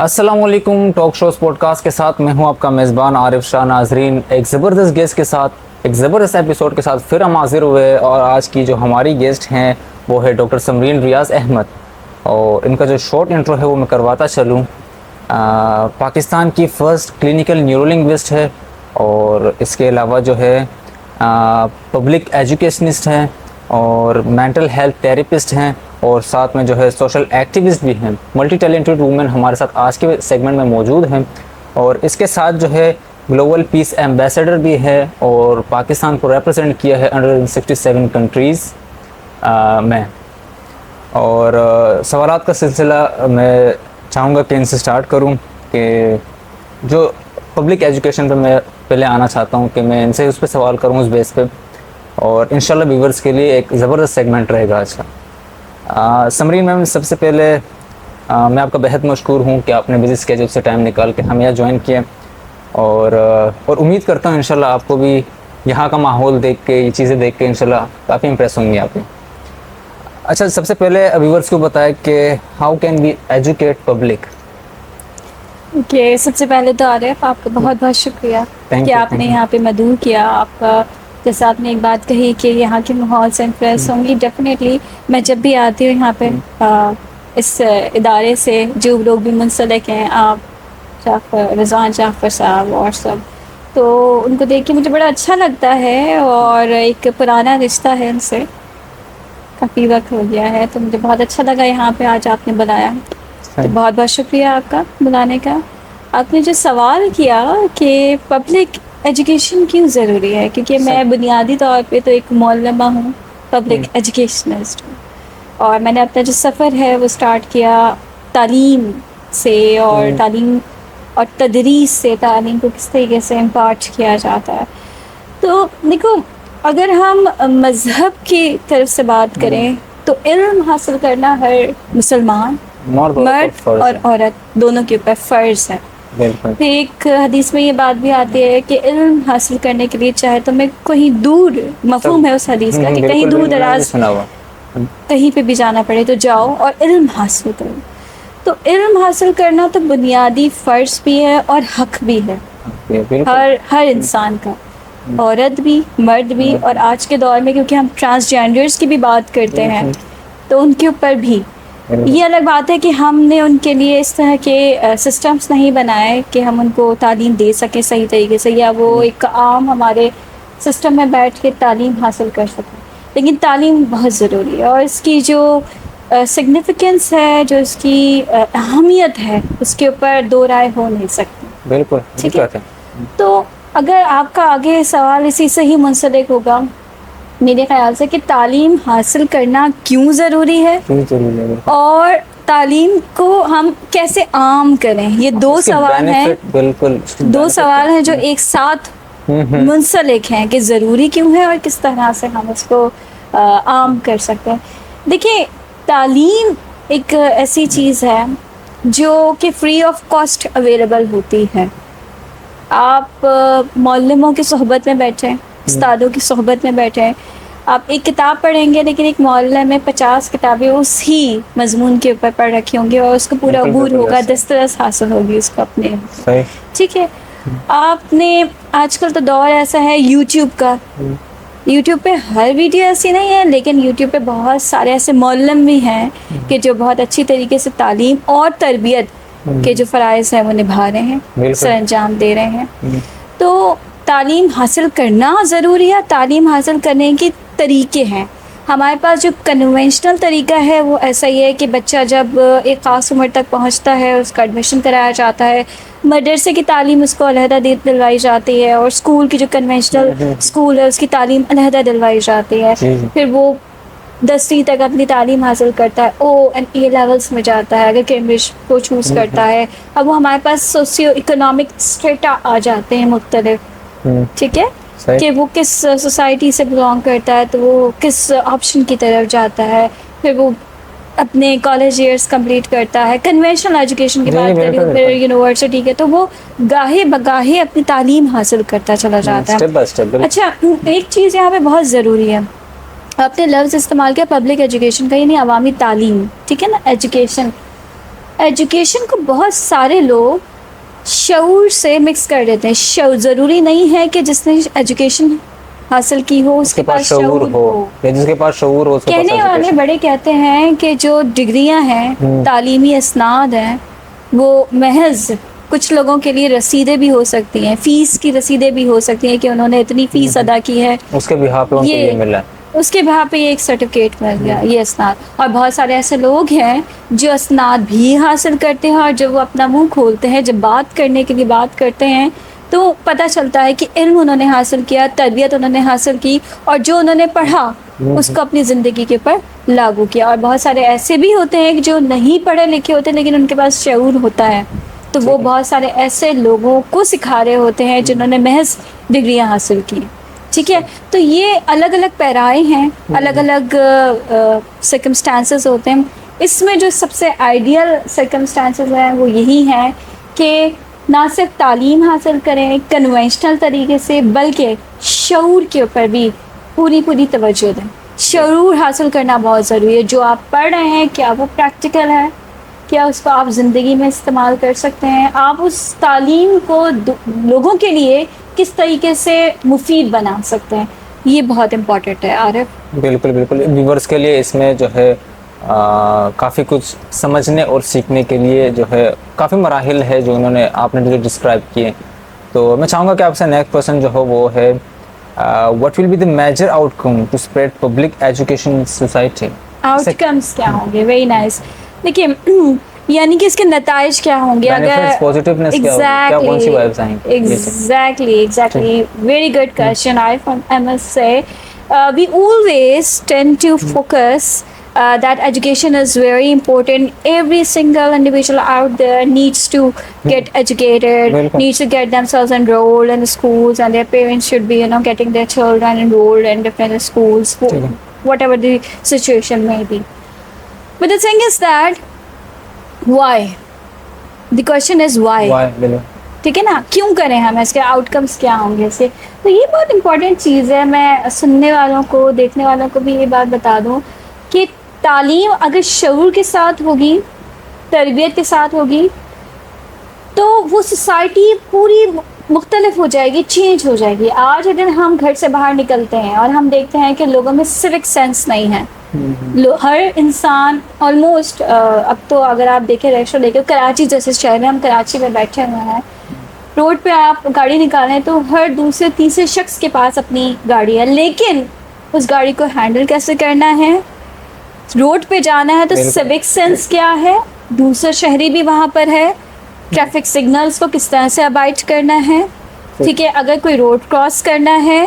السلام علیکم. Talk shows pod cost کے ساتھ میں ہوں آپ کا میزبان عارف شاہ. ناظرین، ایک زبردست گیسٹ کے ساتھ، ایک زبردست ایپیسوڈ کے ساتھ پھر ہم حاضر ہوئے. اور آج کی جو ہماری گیسٹ ہیں وہ ہے ڈاکٹر سمرین ریاض احمد. اور ان کا جو شارٹ انٹرو ہے وہ میں کرواتا چلوں. پاکستان کی فرسٹ کلینکل نیورولنگوسٹ ہے، اور اس کے علاوہ جو ہے پبلک ایجوکیشنسٹ ہیں اور مینٹل ہیلتھ تھیراپسٹ ہیں، اور ساتھ میں جو ہے سوشل ایکٹیوسٹ بھی ہیں. ملٹی ٹیلنٹڈ وومن ہمارے ساتھ آج کے سیگمنٹ میں موجود ہیں. اور اس کے ساتھ جو ہے گلوبل پیس ایمبیسڈر بھی ہے، اور پاکستان کو ریپرزینٹ کیا ہے 167 کنٹریز میں. اور سوالات کا سلسلہ میں چاہوں گا کہ ان سے سٹارٹ کروں کہ جو پبلک ایجوکیشن پہ میں پہلے آنا چاہتا ہوں کہ میں ان سے اس پہ سوال کروں اس بیس پہ، اور انشاءاللہ ویورز کے لیے ایک زبردست سیگمنٹ رہے گا آج کا. سمرین میم، سب سے پہلے میں آپ کا بہت مشکور ہوں کہ آپ نے بزی اسکیجول سے ٹائم نکال کے ہمیں یہاں جوائن کیا، اور امید کرتا ہوں انشاءاللہ آپ کو بھی یہاں کا ماحول دیکھ کے، یہ چیزیں دیکھ کے انشاءاللہ کافی امپریس ہوں گی آپ کی. اچھا، سب سے پہلے ویورز کو بتائیں کہ how can we educate public. سب سے پہلے تو عارف آپ کا بہت بہت شکریہ کہ آپ نے یہاں پہ مدعو کیا. آپ کا جیسے آپ نے ایک بات کہی کہ یہاں کے ماحول سے امپریس ہوں گی. ڈیفینیٹلی میں جب بھی آتی ہوں یہاں پہ اس ادارے سے جو لوگ بھی منسلک ہیں، آپ رضوان جعفر صاحب اور سب، تو ان کو دیکھ کے مجھے بڑا اچھا لگتا ہے، اور ایک پرانا رشتہ ہے ان سے، کافی وقت ہو گیا ہے. تو مجھے بہت اچھا لگا یہاں پہ آج آپ نے بلایا، تو بہت بہت شکریہ آپ کا بلانے کا. آپ نے جو سوال کیا کہ پبلک ایجوکیشن کیوں ضروری ہے، کیونکہ میں بنیادی طور پہ تو ایک معلمہ ہوں، پبلک ایجوکیشنسٹ ہوں، اور میں نے اپنا جو سفر ہے وہ سٹارٹ کیا تعلیم سے، اور تعلیم اور تدریس سے، تعلیم کو کس طریقے سے امپارٹ کیا جاتا ہے. تو دیکھو، اگر ہم مذہب کی طرف سے بات کریں تو علم حاصل کرنا ہر مسلمان مرد اور عورت دونوں کے اوپر فرض ہے. ایک حدیث میں یہ بات بھی آتی ہے کہ علم حاصل کرنے کے لیے چاہے تو میں کہیں دور، مفہوم ہے اس حدیث کا کہ کہیں دور دراز کہیں پہ بھی جانا پڑے تو جاؤ اور علم حاصل کرو. تو علم حاصل کرنا تو بنیادی فرض بھی ہے اور حق بھی ہے ہر انسان کا، عورت بھی مرد بھی. اور آج کے دور میں کیونکہ ہم ٹرانسجینڈرز کی بھی بات کرتے ہیں تو ان کے اوپر بھی یہ الگ بات ہے کہ ہم نے ان کے لیے اس طرح کے سسٹمز نہیں بنائے کہ ہم ان کو تعلیم دے سکیں صحیح طریقے سے، یا وہ ایک عام ہمارے سسٹم میں بیٹھ کے تعلیم حاصل کر سکیں. لیکن تعلیم بہت ضروری ہے، اور اس کی جو سگنیفیکنس ہے، جو اس کی اہمیت ہے، اس کے اوپر دو رائے ہو نہیں سکتی. بالکل ٹھیک ہے. تو اگر آپ کا آگے سوال اسی سے ہی منسلک ہوگا میرے خیال سے کہ تعلیم حاصل کرنا کیوں ضروری ہے اور تعلیم کو ہم کیسے عام کریں، یہ دو سوال ہیں. بالکل دو سوال ہیں جو ایک ساتھ منسلک ہیں کہ ضروری کیوں ہے اور کس طرح سے ہم اس کو عام کر سکتے ہیں. دیکھیں، تعلیم ایک ایسی چیز ہے جو کہ فری آف کاسٹ اویلیبل ہوتی ہے. آپ معلموں کی صحبت میں بیٹھیں، استادوں کی صحبت میں بیٹھیں، آپ ایک کتاب پڑھیں گے لیکن ایک معلم میں 50 کتابیں اسی مضمون کے اوپر پڑھ رکھی ہوں گی، اور اس کو پورا عبور ہوگا، دسترس حاصل ہوگی اس کو اپنے. ٹھیک ہے. آپ نے آج کل تو دور ایسا ہے یوٹیوب کا، یوٹیوب پہ ہر ویڈیو ایسی نہیں ہے، لیکن یوٹیوب پہ بہت سارے ایسے معلم بھی ہیں کہ جو بہت اچھی طریقے سے تعلیم اور تربیت کے جو فرائض ہیں وہ نبھا رہے ہیں، سر انجام دے رہے ہیں. تو تعلیم حاصل کرنا ضروری ہے. تعلیم حاصل کرنے کے طریقے ہیں ہمارے پاس. جو کنونشنل طریقہ ہے وہ ایسا ہی ہے کہ بچہ جب ایک خاص عمر تک پہنچتا ہے اس کا ایڈمیشن کرایا جاتا ہے، مدرسے کی تعلیم اس کو علیحدہ دلوائی جاتی ہے، اور اسکول کی جو کنونشنل اسکول ہے اس کی تعلیم علیحدہ دلوائی جاتی ہے. پھر وہ 10ویں تک اپنی تعلیم حاصل کرتا ہے، او اینڈ اے لیولس میں جاتا ہے اگر کیمبرج کو چوز کرتا ہے. اب وہ ہمارے پاس سوسیو اکنامک اسٹیٹا آ جاتے ہیں مختلف، ٹھیک ہے، کہ وہ کس سوسائٹی سے بلانگ کرتا ہے تو وہ کس آپشن کی طرف جاتا ہے. پھر وہ اپنے کالج ایئرس کمپلیٹ کرتا ہے. کنونشنل ایجوکیشن کی بات کریں پھر یونیورسٹی کے، تو وہ گاہے بگاہے اپنی تعلیم حاصل کرتا چلا جاتا ہے. اچھا، ایک چیز یہاں پہ بہت ضروری ہے، آپ نے لفظ استعمال کیا پبلک ایجوکیشن کا، یعنی عوامی تعلیم. ٹھیک ہے نا، ایجوکیشن ایجوکیشن کو بہت سارے لوگ شعور سے مکس کر دیتے ہیں. شعور ضروری نہیں ہے کہ جس نے ایجوکیشن حاصل کی ہو اس کے پاس شعور ہو, یا جس کے پاس شعور ہو. کہنے والے بڑے کہتے ہیں کہ جو ڈگریاں ہیں, تعلیمی اسناد ہیں, وہ محض کچھ لوگوں کے لیے رسیدیں بھی ہو سکتی ہیں, فیس کی رسیدیں بھی ہو سکتی ہیں کہ انہوں نے اتنی فیس ادا کی ہے, اس کے بہا پہ ان کو یہ ملا, اس کے بہا پہ یہ ایک سرٹیفکیٹ مل گیا, یہ اسناد. اور بہت سارے ایسے لوگ ہیں جو اسناد بھی حاصل کرتے ہیں, اور جب وہ اپنا منہ کھولتے ہیں, جب بات کرنے کے لیے بات کرتے ہیں, تو پتہ چلتا ہے کہ علم انہوں نے حاصل کیا, تربیت انہوں نے حاصل کی, اور جو انہوں نے پڑھا اس کو اپنی زندگی کے اوپر لاگو کیا. اور بہت سارے ایسے بھی ہوتے ہیں جو نہیں پڑھے لکھے ہوتے لیکن ان کے پاس شعور ہوتا ہے, تو وہ بہت سارے ایسے لوگوں کو سکھا رہے ہوتے ہیں جنہوں نے محض ڈگریاں حاصل کی. ٹھیک ہے, تو یہ الگ الگ پیرائے ہیں, الگ الگ سرکمسٹانسز ہوتے ہیں. اس میں جو سب سے آئیڈیل سرکمسٹانسز ہیں وہ یہی ہیں کہ نہ صرف تعلیم حاصل کریں کنونشنل طریقے سے, بلکہ شعور کے اوپر بھی پوری توجہ دیں. شعور حاصل کرنا بہت ضروری ہے. جو آپ پڑھ رہے ہیں کیا وہ پریکٹیکل ہے, کیا اس کو آپ زندگی میں استعمال کر سکتے ہیں, آپ اس تعلیم کو لوگوں کے لیے کس طریقے سے مفید بنا سکتے ہیں, یہ بہت امپورٹنٹ ہے. عارف بالکل ویورز کے لیے اس میں جو ہے کافی کچھ سمجھنے اور سیکھنے کے لیے جو ہے کافی مراحل ہے جو انہوں نے آپ نے جو ڈسکرائب کیے. تو میں چاہوں گا کہ آپ سے نیکسٹ پرسن جو ہو وہ ہے what will be the major outcome to spread public education in society. Outcomes کیا ہوں گے؟ Very nice. دیکھیے یعنی کہ اس کے نتائج کیا ہوں گے اگر exactly very good question. I must say we always tend to focus that education is very important. Every single individual out there needs to get educated, needs to get themselves enrolled in schools, and their parents should be, getting their children enrolled in different schools, whatever the situation may be. But the thing is that why? The question is why. ٹھیک ہے نا, کیوں کریں ہم, اس کے out کمس کیا ہوں گے اس کے. تو یہ بہت امپورٹنٹ چیز ہے. میں سننے والوں کو, دیکھنے والوں کو بھی یہ بات بتا دوں کہ تعلیم اگر شعور کے ساتھ ہوگی, تربیت کے ساتھ ہوگی, تو وہ سوسائٹی پوری مختلف ہو جائے گی, چینج ہو جائے گی. آج اگر ہم گھر سے باہر نکلتے ہیں اور ہم دیکھتے ہیں کہ لوگوں میں سوک سینس نہیں ہے, ہر انسان آلموسٹ, اب تو اگر آپ دیکھیں ریشو لے کے کراچی جیسے شہر میں, ہم کراچی میں بیٹھے ہوئے ہیں, روڈ پہ آپ گاڑی نکالیں تو ہر دوسرے تیسرے شخص کے پاس اپنی گاڑی ہے, لیکن اس گاڑی کو ہینڈل کیسے کرنا ہے, روڈ پہ جانا ہے تو سیوک سینس کیا ہے, دوسرا شہری بھی وہاں پر ہے, ٹریفک سگنلز کو کس طرح سے ابائڈ کرنا ہے. ٹھیک ہے, اگر کوئی روڈ کراس کرنا ہے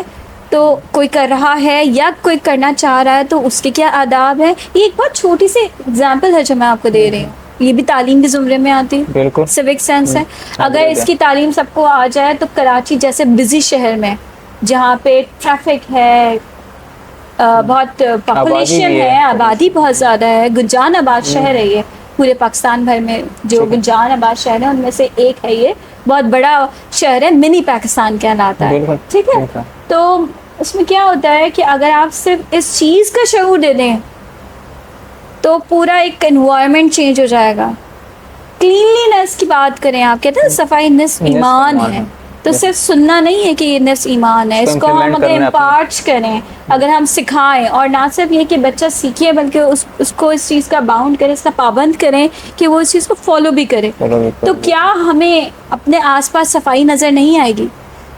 تو کوئی کر رہا ہے یا کوئی کرنا چاہ رہا ہے تو اس کے کیا آداب ہے. یہ ایک بہت چھوٹی سی اگزامپل ہے جو میں آپ کو دے رہی ہوں, یہ بھی تعلیم کے زمرے میں آتی ہے, سیوک سینس ہے. اگر اس کی تعلیم سب کو آ جائے تو کراچی جیسے بزی شہر میں جہاں پہ ٹریفک ہے, بہت پاپولیشن ہے, آبادی بہت زیادہ ہے, گنجان آباد شہر ہے, یہ پورے پاکستان بھر میں جو گنجان آباد شہر ہے ان میں سے ایک ہے, یہ بہت بڑا شہر ہے, منی پاکستان کہلاتا ہے. ٹھیک ہے, تو اس میں کیا ہوتا ہے کہ اگر آپ صرف اس چیز کا شعور دے دیں تو پورا ایک انوائرمنٹ چینج ہو جائے گا. کلینلینس کی بات کریں, آپ کہتے ہیں صفائی نصف ایمان ہے, تو صرف سننا نہیں ہے کہ یہ نصف ایمان ہے, اس کو ہم اگر امپارٹ کریں, اگر ہم سکھائیں, اور نہ صرف یہ کہ بچہ سیکھے بلکہ اس کو اس چیز کا باؤنڈ کریں, اس کا پابند کریں کہ وہ اس چیز کو فالو بھی کرے, تو کیا ہمیں اپنے آس پاس صفائی نظر نہیں آئے گی.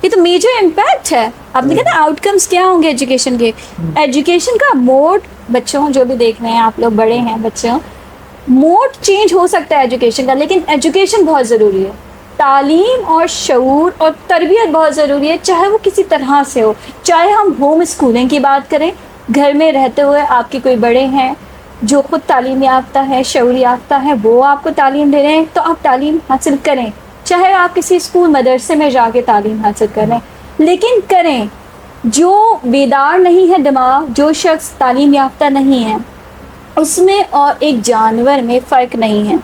یہ تو میجر امپیکٹ ہے. آپ نے کہا نا آؤٹ کمس کیا ہوں گے ایجوکیشن کے. ایجوکیشن کا موڈ, بچوں جو بھی دیکھ رہے ہیں, آپ لوگ بڑے ہیں, بچوں موڈ چینج ہو سکتا ہے ایجوکیشن کا, لیکن ایجوکیشن بہت ضروری ہے. تعلیم اور شعور اور تربیت بہت ضروری ہے, چاہے وہ کسی طرح سے ہو. چاہے ہم ہوم اسکولنگ کی بات کریں, گھر میں رہتے ہوئے آپ کے کوئی بڑے ہیں جو خود تعلیم یافتہ ہے, شعور یافتہ ہے, وہ آپ کو تعلیم دے رہے ہیں, تو آپ تعلیم حاصل کریں. چاہے آپ کسی اسکول مدرسے میں جا کے تعلیم حاصل کریں, لیکن کریں. جو بیدار نہیں ہے دماغ, جو شخص تعلیم یافتہ نہیں ہے, اس میں اور ایک جانور میں فرق نہیں ہے.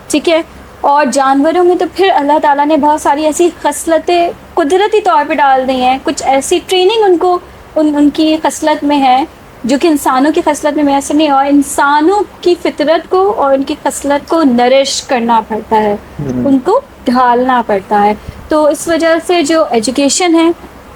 ٹھیک ہے, اور جانوروں میں تو پھر اللہ تعالیٰ نے بہت ساری ایسی خصلتیں قدرتی طور پہ ڈال دی ہیں, کچھ ایسی ٹریننگ ان کو ان کی خصلت میں ہے جو کہ انسانوں کی خصلت میں میسر نہیں، اور انسانوں کی فطرت کو اور ان کی خصلت کو نرش کرنا پڑتا ہے، ان کو ڈھالنا پڑتا ہے. تو اس وجہ سے جو ایجوکیشن ہے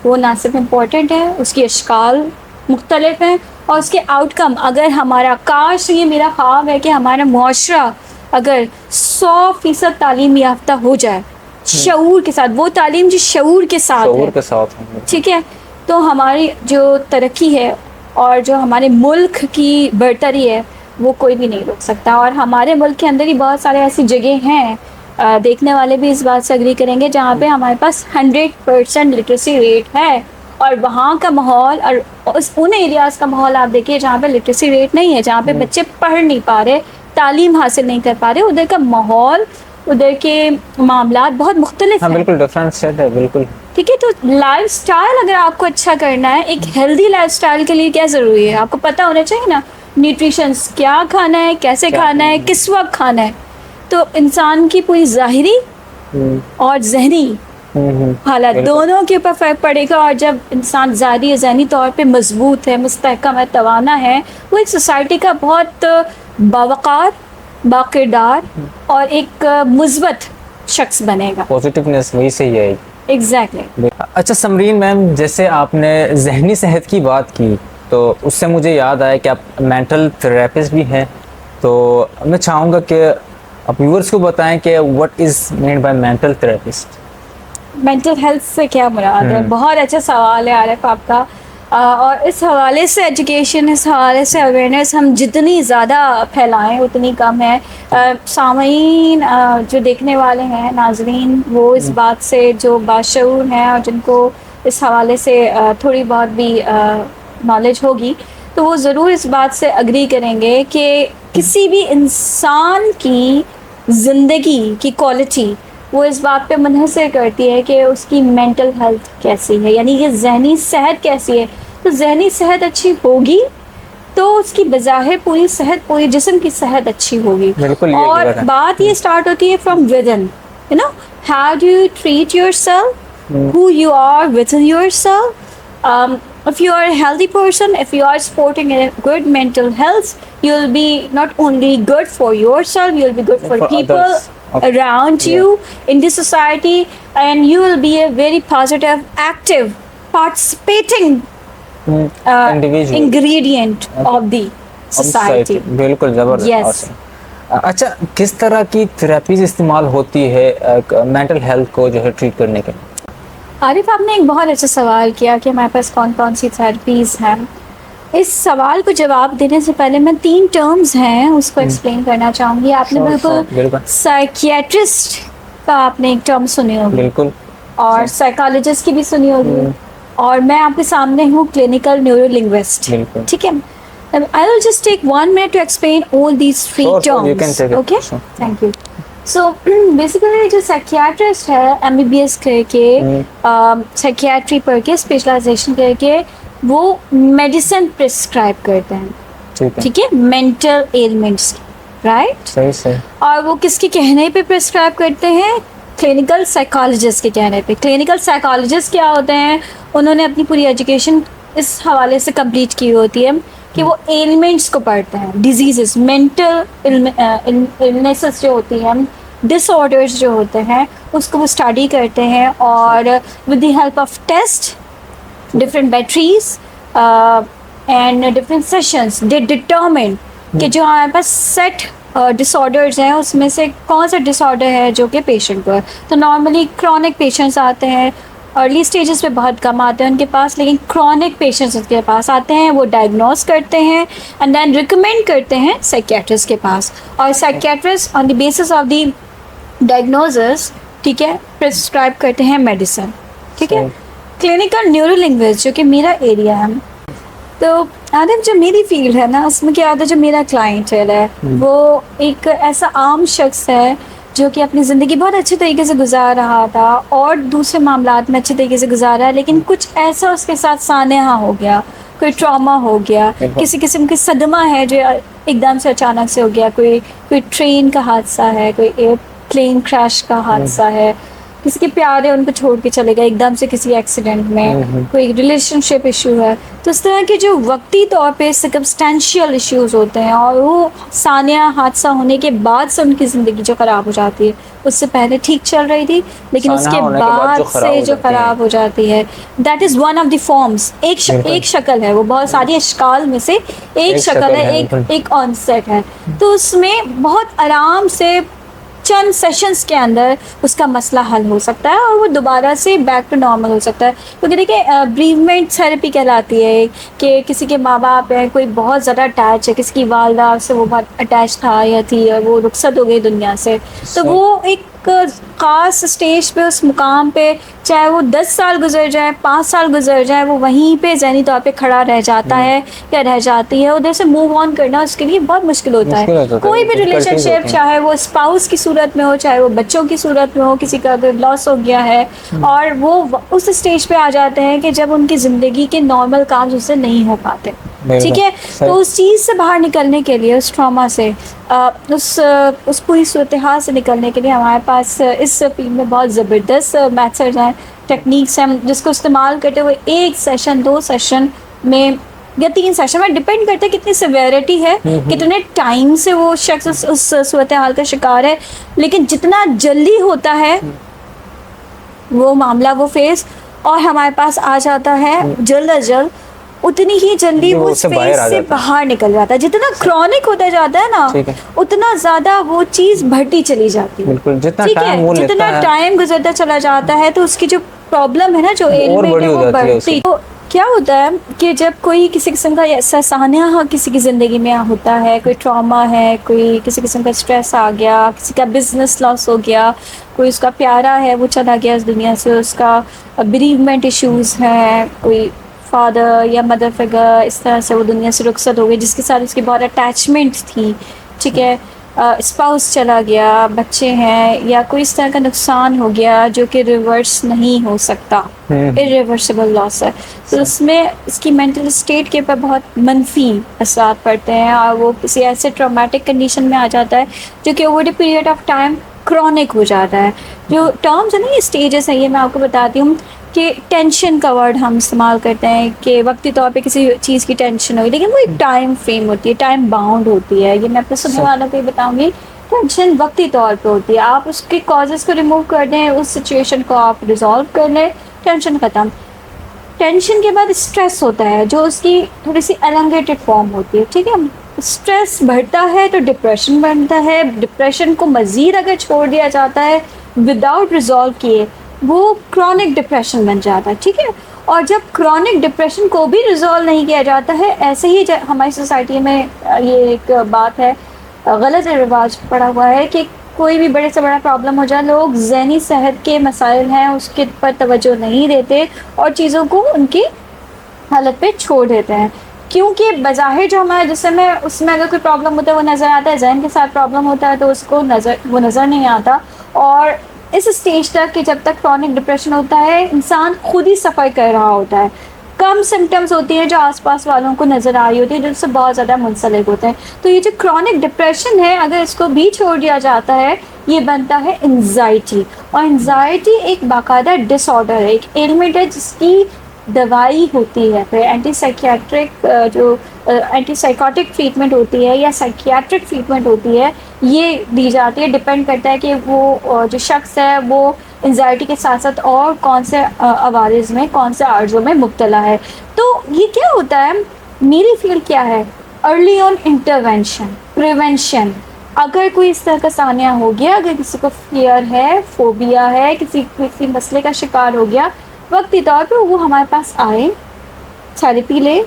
وہ نہ صرف امپورٹنٹ ہے، اس کی اشکال مختلف ہیں، اور اس کے آؤٹ کم، اگر ہمارا، کاش یہ میرا خواب ہے کہ ہمارا معاشرہ اگر 100% تعلیم یافتہ ہو جائے شعور کے ساتھ، وہ تعلیم جو شعور کے ساتھ ہے، ٹھیک ہے، تو ہماری جو ترقی ہے اور جو ہمارے ملک کی برتری ہے وہ کوئی بھی نہیں روک سکتا. اور ہمارے ملک کے اندر ہی بہت سارے ایسی جگہ ہیں، دیکھنے والے بھی اس بات سے اگری کریں گے، جہاں پہ ہمارے پاس 100% لٹریسی ریٹ ہے، اور وہاں کا ماحول اور ان ایریاز کا ماحول آپ دیکھیے جہاں پہ لٹریسی ریٹ نہیں ہے، جہاں پہ بچے پڑھ نہیں پا رہے، تعلیم حاصل نہیں کر پا رہے، ادھر کا ماحول، ادھر کے معاملات بہت مختلف ہیں. بالکل ڈفرینٹ سیٹ ہے، بالکل ٹھیک ہے. تو لائف سٹائل اگر آپ کو اچھا کرنا ہے، ایک ہیلدی لائف سٹائل کے لیے کیا ضروری ہے؟ آپ کو پتہ ہونا چاہیے نا، نیوٹریشنس کیا کھانا ہے، کیسے کھانا ہے، کس وقت کھانا ہے. تو انسان کی پوری ظاہری اور ذہنی حالت دونوں کے اوپر فرق پڑے گا، اور جب انسان ذاتی ذہنی طور پہ مضبوط ہے، مستحکم ہے، توانا ہے، وہ ایک سوسائٹی کا بہت باوقار، باکردار اور ایک مثبت شخص بنے گا. پازیٹیونیس وہی سے ہی ہے. ایگزیکٹلی. اچھا سمرین میم، جیسے آپ نے ذہنی صحت کی بات کی تو اس سے مجھے یاد آیا کہ آپ مینٹل تھراپسٹ بھی ہیں، تو میں چاہوں گا کہ آپ ویورز کو بتائیں کہ what is meant by mental therapist. Mental health سے کیا مراد ہے؟ بہت اچھا سوال ہے عارف آپ کا. اور اس حوالے سے ایجوکیشن، اس حوالے سے اویئرنیس ہم جتنی زیادہ پھیلائیں اتنی کم ہے. سامعین جو دیکھنے والے ہیں، ناظرین، وہ اس بات سے جو باشعور ہیں اور جن کو اس حوالے سے تھوڑی بہت بھی نالج ہوگی، تو وہ ضرور اس بات سے اگری کریں گے کہ کسی بھی انسان کی زندگی کی کوالٹی وہ اس بات پہ منحصر کرتی ہے کہ اس کی مینٹل ہیلتھ کیسی ہے، یعنی کہ ذہنی صحت کیسی ہے. تو ذہنی صحت اچھی ہوگی تو اس کی بظاہر پوری صحت، پوری جسم کی صحت اچھی ہوگی. اور بات یہ اسٹارٹ ہوتی ہے from within, you know, how do you treat yourself, who you are within yourself. If you are a healthy person, if you are sporting a good mental health, you'll be not only good for yourself, you'll be good for people others. Okay. around you in this society, and you will be a very positive, active, participating individual ingredient of the society. بالکل زبردست. Yes. اچھا، کس طرح کی therapies استعمال ہوتی ہے mental health کو جو ہے ٹریٹ کرنے کے لیے؟ عارف، آپ نے ایک بہت اچھا سوال کیا کہ ہمارے پاس کون کون سی تھراپیز ہیں. اس سوال کو جواب دینے سے پہلے میں 3 ٹرمز ہیں اس کو ایکسپلین کرنا چاہوں گی. آپ نے بالکل سائکیٹرسٹ کا آپ نے ایک ٹرم سنی ہوگی، بالکل، اور سائیکالوجسٹ کی بھی سنی ہوگی، اور میں آپ کے سامنے ہوں کلینکل نیورو لنگوسٹ. ٹھیک ہے. I will just take 1 minute to explain all these 3 terms. You can take it. Okay? Sure. Thank you. So basically جو سائکیٹرسٹ ہے MBBS کر کے سائکیٹری پڑھ کے اسپیشلائزیشن کر کے وہ میڈیسن پرسکرائب کرتے ہیں، ٹھیک ہے، مینٹل ایلمنٹس، رائٹ؟ صحیح. اور وہ کس کے کہنے پہ پرسکرائب کرتے ہیں؟ کلینکل سائیکالوجسٹ کے کہنے پہ. کلینکل سائیکالوجسٹ کیا ہوتے ہیں؟ انہوں نے اپنی پوری ایجوکیشن اس حوالے سے کمپلیٹ کی ہوتی ہے کہ وہ ایلمنٹس کو پڑھتے ہیں، ڈیزیزز، مینٹل النیسز جو ہوتی ہیں، ڈس آرڈرز جو ہوتے ہیں، اس کو وہ اسٹڈی کرتے ہیں، اور with the help of test, different batteries and different sessions, they determine کہ جو ہمارے پاس سیٹ ڈس آرڈرز ہیں اس میں سے کون سا ڈس آرڈر ہے جو کہ پیشنٹ کو ہے. تو نارملی کرونک پیشنٹس آتے ہیں، ارلی اسٹیجز پہ بہت کم آتے ہیں ان کے پاس، لیکن کرونک پیشنٹس ان کے پاس آتے ہیں، وہ ڈائگنوز کرتے ہیں اینڈ دین ریکمینڈ کرتے ہیں سائکیٹرسٹ کے پاس، اور psychiatrist on the basis of the diagnoses, ٹھیک ہے، پرسکرائب کرتے ہیں میڈیسن. ٹھیک ہے. کلینکل نیورو لنگوسٹ جو کہ میرا ایریا ہے، تو آدم جو میری فیلڈ ہے نا، اس میں کیا ہوتا ہے، جو میرا کلائنٹیل ہے وہ ایک ایسا عام شخص ہے جو کہ اپنی زندگی بہت اچھے طریقے سے گزار رہا تھا اور دوسرے معاملات میں اچھے طریقے سے گزار رہا ہے، لیکن کچھ ایسا اس کے ساتھ سانحہ ہو گیا، کوئی ٹراما ہو گیا، کسی قسم کی صدمہ ہے جو ایک دم سے اچانک سے ہو گیا، کوئی ٹرین کا حادثہ ہے، کوئی ایئر پلین کریش کا حادثہ ہے، کسی کے پیارے ان کو چھوڑ کے چلے گئے ایک دم سے کسی ایکسیڈنٹ میں, کوئی ریلیشن شپ ایشو ہے, تو اس طرح کے جو وقتی طور پہ سرکمسٹینشیل ایشوز ہوتے ہیں اور وہ ثانیہ حادثہ ہونے کے بعد سے ان کی زندگی جو خراب ہو جاتی ہے, اس سے پہلے ٹھیک چل رہی تھی لیکن اس کے بعد سے جو خراب ہو جاتی ہے, that is one of the forms. ایک شکل ہے, وہ بہت ساری اشکال میں سے ایک شکل ہے, ایک آن سیٹ ہے. تو اس میں بہت آرام سے چند سیشنز کے اندر اس کا مسئلہ حل ہو سکتا ہے اور وہ دوبارہ سے بیک ٹو نارمل ہو سکتا ہے. کیونکہ دیکھیں بریومنٹ تھراپی کہلاتی ہے کہ کسی کے ماں باپ ہیں, کوئی بہت زیادہ اٹیچ ہے, کسی کی والدہ سے وہ بہت اٹیچ تھا یا تھی اور وہ رخصت ہو گئی دنیا سے, تو وہ ایک خاص اسٹیج پہ, اس مقام پہ, چاہے وہ 10 سال گزر جائے, 5 سال گزر جائے, وہ وہیں پہ ذہنی طور پہ کھڑا رہ جاتا ہے یا رہ جاتی ہے. ادھر سے موو آن کرنا اس کے لیے بہت مشکل ہوتا ہے. کوئی بھی ریلیشن شپ, چاہے وہ اسپاؤس کی صورت میں ہو, چاہے وہ بچوں کی صورت میں ہو, کسی کا اگر لاس ہو گیا ہے اور وہ اس اسٹیج پہ آ جاتے ہیں کہ جب ان کی زندگی کے نارمل کام اس سے نہیں ہو پاتے, ٹھیک ہے. تو اس چیز سے باہر نکلنے کے لیے, اس ٹراما سے, اس پوری صورتحال سے نکلنے کے لیے ہمارے پاس اس فیلڈ میں بہت زبردست میتھڈز ہیں, ٹیکنیکس ہیں, جس کو استعمال کرتے ہوئے ایک سیشن, 2 سیشن میں یا 3 سیشن میں, ڈپینڈ کرتا ہے کتنی سیویرٹی ہے, کتنے ٹائم سے وہ شخص اس صورتحال کا شکار ہے, لیکن جتنا جلدی ہوتا ہے وہ معاملہ وہ فیس اور ہمارے پاس آ جاتا ہے جلد از جلد, اتنی ہی جلدی وہ اس فیز سے باہر نکل جاتا ہے. جتنا کرونک ہوتا جاتا ہے نا, اتنا زیادہ وہ چیز بڑھتی چلی جاتی ہے. ٹھیک ہے, جتنا ٹائم گزرتا چلا جاتا ہے تو اس کی جو پرابلم ہے نا, جو ایلمنٹ ہے, وہ بڑھتی. تو کیا ہوتا ہے کہ جب کوئی کسی قسم کا ایسا سانحہ کسی کی زندگی میں ہوتا ہے, کوئی ٹراما ہے, کوئی کسی قسم کا اسٹریس آ گیا, کسی کا بزنس لاس ہو گیا, کوئی اس کا پیارا ہے وہ چلا گیا اس دنیا سے, اس کا بریومنٹ ایشوز ہیں, کوئی فادر یا مدر فگر اس طرح سے وہ دنیا سے رخصت ہو گئی جس کے ساتھ اس کی بہت اٹیچمنٹ تھی, ٹھیک ہے, اسپاؤس چلا گیا, بچے ہیں, یا کوئی اس طرح کا نقصان ہو گیا جو کہ ریورس نہیں ہو سکتا, irreversible loss ہے. تو اس میں اس کی مینٹل اسٹیٹ کے اوپر بہت منفی اثرات پڑتے ہیں اور وہ کسی ایسے ٹرامیٹک کنڈیشن میں آ جاتا ہے جو کہ over a period of time chronic ہو جاتا ہے. جو ٹرمز ہیں نا, یہ اسٹیجز ہیں, یہ میں آپ کو بتاتی ہوں کہ ٹینشن کا ورڈ ہم استعمال کرتے ہیں کہ وقتی طور پہ کسی چیز کی ٹینشن ہوئی, لیکن وہ ایک ٹائم فریم ہوتی ہے, ٹائم باؤنڈ ہوتی ہے. یہ میں اپنے سننے والوں کو یہ بتاؤں گی, ٹینشن وقتی طور پہ ہوتی ہے, آپ اس کے کازز کو ریموو کر دیں, اس سچویشن کو آپ ریزالو کر لیں, ٹینشن ختم. ٹینشن کے بعد اسٹریس ہوتا ہے جو اس کی تھوڑی سی elongated فارم ہوتی ہے, ٹھیک ہے. اسٹریس بڑھتا ہے تو ڈپریشن بڑھتا ہے, ڈپریشن کو مزید اگر چھوڑ دیا جاتا ہے وداؤٹ ریزالو کیے, وہ کرونک ڈپریشن بن جاتا ہے, ٹھیک ہے. اور جب کرونک ڈپریشن کو بھی ریزالو نہیں کیا جاتا ہے, ایسے ہی ہماری سوسائٹی میں یہ ایک بات ہے, غلط رواج پڑا ہوا ہے کہ کوئی بھی بڑے سے بڑا پرابلم ہو جائے, لوگ ذہنی صحت کے مسائل ہیں اس کے پر توجہ نہیں دیتے اور چیزوں کو ان کی حالت پہ چھوڑ دیتے ہیں. کیونکہ بظاہر جو ہمارا جسم ہے اس میں اگر کوئی پرابلم ہوتا ہے وہ نظر آتا ہے, ذہن کے ساتھ پرابلم ہوتا ہے تو اس کو وہ نظر نہیں آتا. اور اس اسٹیج تک کہ جب تک کرونک ڈپریشن ہوتا ہے انسان خود ہی سفر کر رہا ہوتا ہے, کم سمٹمز ہوتی ہیں جو آس پاس والوں کو نظر آ رہی ہوتی ہے, جو اس سے بہت زیادہ منسلک ہوتے ہیں. تو یہ جو کرونک ڈپریشن ہے, اگر اس کو بھی چھوڑ دیا جاتا ہے, یہ بنتا ہے انزائٹی. اور انزائٹی ایک باقاعدہ ڈس آرڈر ہے, ایک ایلمنٹ ہے جس کی دوائی ہوتی ہے, پھر اینٹی سائیکوٹک ٹریٹمنٹ ہوتی ہے یا سائیکیاٹرک ٹریٹمنٹ ہوتی ہے, یہ دی جاتی ہے. ڈپینڈ کرتا ہے کہ وہ جو شخص ہے وہ انزائٹی کے ساتھ ساتھ اور کون سے عوارض میں, کون سے عارضوں میں مبتلا ہے. تو یہ کیا ہوتا ہے, میری فیلڈ کیا ہے, ارلی آن انٹرونشن, پریونشن. اگر کوئی اس طرح کا سانحہ ہو گیا, اگر کسی کو فیئر ہے, فوبیا ہے, کسی مسئلے کا شکار ہو گیا, وقتی طور پہ وہ ہمارے پاس آئے, تھیراپی لے.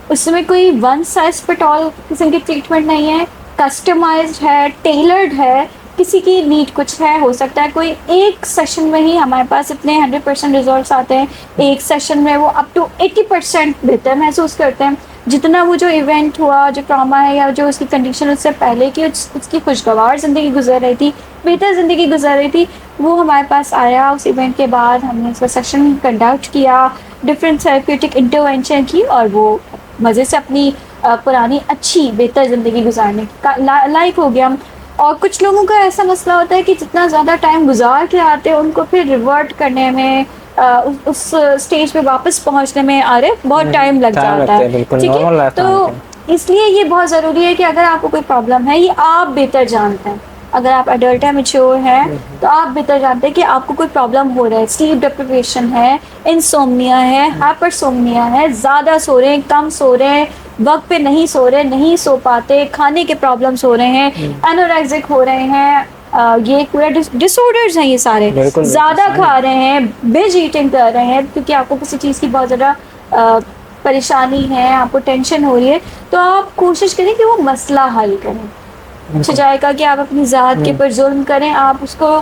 اس میں کوئی ون سائز فٹ آل قسم کی ٹریٹمنٹ نہیں ہے, کسٹمائزڈ ہے, ٹیلرڈ ہے, کسی کی نیڈ کچھ ہے. ہو سکتا ہے کوئی ایک سیشن میں ہی ہمارے پاس اتنے 100% ریزلٹس آتے ہیں, ایک سیشن میں وہ اپ ٹو 80% بہتر محسوس کرتے ہیں. جتنا وہ جو ایونٹ ہوا, جو ٹراما ہے یا جو اس کی کنڈیشن اس سے پہلے کی اس کی خوشگوار زندگی گزر رہی تھی, بہتر زندگی گزر رہی تھی, وہ ہمارے پاس آیا. اس ایونٹ کے بعد ہم نے اس کا سیشن کنڈکٹ کیا, ڈفرینٹ تھراپیوٹک انٹرونشن کی, اور وہ مزے سے اپنی پرانی اچھی بہتر زندگی گزارنے کا لائق ہو گیا. اور کچھ لوگوں کا ایسا مسئلہ ہوتا ہے کہ جتنا زیادہ ٹائم گزار کے آتے ہیں ان کو پھر ریورٹ کرنے میں اس اسٹیج پہ واپس پہنچنے میں بہت ٹائم لگ جاتا ہے. ٹھیک ہے, تو اس لیے یہ بہت ضروری ہے کہ اگر آپ کو کوئی پرابلم ہے, یہ آپ بہتر جانتے ہیں, اگر آپ ایڈلٹ ہیں, میچور ہیں, تو آپ بہتر جانتے ہیں کہ آپ کو کوئی پرابلم ہو رہا ہے. سلیپ ڈپریویشن ہے, انسومنیا ہے, ہائپرسومنیا ہے, زیادہ سو رہے ہیں, کم سو رہے ہیں, وقت پہ نہیں سو رہے, نہیں سو پاتے, کھانے کے پرابلمس ہو رہے ہیں, انوریکزک ہو رہے ہیں, یہ پورا ڈس آرڈرز ہیں یہ سارے, زیادہ کھا رہے ہیں, بنج ایٹنگ کر رہے ہیں کیونکہ آپ کو کسی چیز کی بہت زیادہ پریشانی ہے, آپ کو ٹینشن ہو رہی ہے, تو آپ کوشش کریں کہ وہ مسئلہ حل کریں. اچھا جائے گا کہ آپ اپنی ذات کے پر ظلم کریں, آپ اس کو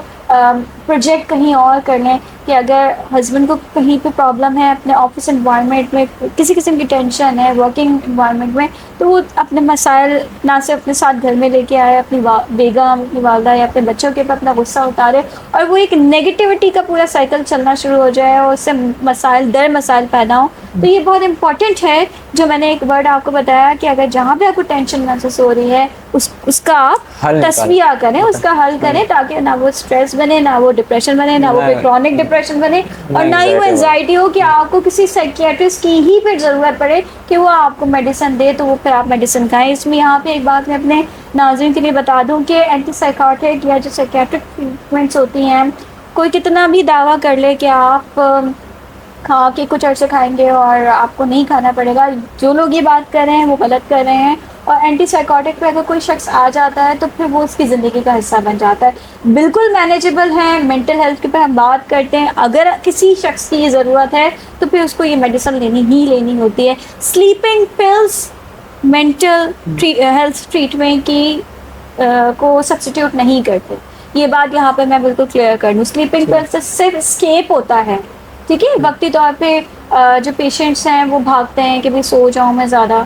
پروجیکٹ کہیں اور کر لیں کہ اگر ہسبینڈ کو کہیں پہ پرابلم ہے اپنے آفس انوائرمنٹ میں, کسی قسم کی ٹینشن ہے ورکنگ انوائرمنٹ میں, تو وہ اپنے مسائل نہ صرف اپنے ساتھ گھر میں لے کے آئے, اپنی بیگم, اپنی والدہ یا اپنے بچوں کے اوپر اپنا غصہ اتارے, اور وہ ایک نیگیٹیوٹی کا پورا سائیکل چلنا شروع ہو جائے اور اس سے مسائل در مسائل پیدا ہوں. تو یہ بہت امپورٹنٹ ہے جو میں نے ایک ورڈ آپ کو بتایا کہ اگر جہاں پہ آپ کو ٹینشن محسوس ہو رہی ہے اس کا آپ تصفیہ کریں, اس کا حل کریں, تاکہ نہ وہ اسٹریس بنے, نہ وہ ڈپریشن بنے, نہ وہ کرونک ڈپریشن بنے, اور نہ ہی وہ انزائٹی ہو کہ آپ کو کسی سائیکیٹرسٹ کی ہی پھر ضرورت پڑے کہ وہ آپ کو میڈیسن دے تو وہ پھر آپ میڈیسن کھائیں. اس میں یہاں پہ ایک بات میں اپنے ناظرین کے لیے بتا دوں کہ اینٹی سائیکاٹرک یا جو سائیکیٹرک ٹریٹمنٹس ہوتی ہیں, کوئی کتنا بھی دعویٰ کر لے کہ آپ کھا کے کچھ عرصے کھائیں گے اور آپ کو نہیں کھانا پڑے گا, جو لوگ یہ بات کر رہے ہیں وہ غلط کر رہے ہیں. اور اینٹی سائیکوٹک پہ اگر کوئی شخص آ جاتا ہے تو پھر وہ اس کی زندگی کا حصہ بن جاتا ہے. بالکل مینیجیبل ہے. مینٹل ہیلتھ کے پہ ہم بات کرتے ہیں, اگر کسی شخص کی یہ ضرورت ہے تو پھر اس کو یہ میڈیسن لینی ہوتی ہے. Sleeping pills mental health treatment کی کو سبسٹیوٹ نہیں کرتے. یہ بات یہاں پہ میں بالکل کلیئر کر دوں. سلیپنگ پلس صرف اسکیپ ہوتا ہے, ٹھیک ہے, وقتی طور پہ جو پیشنٹس ہیں وہ بھاگتے ہیں کہ بھائی سو جاؤں میں زیادہ,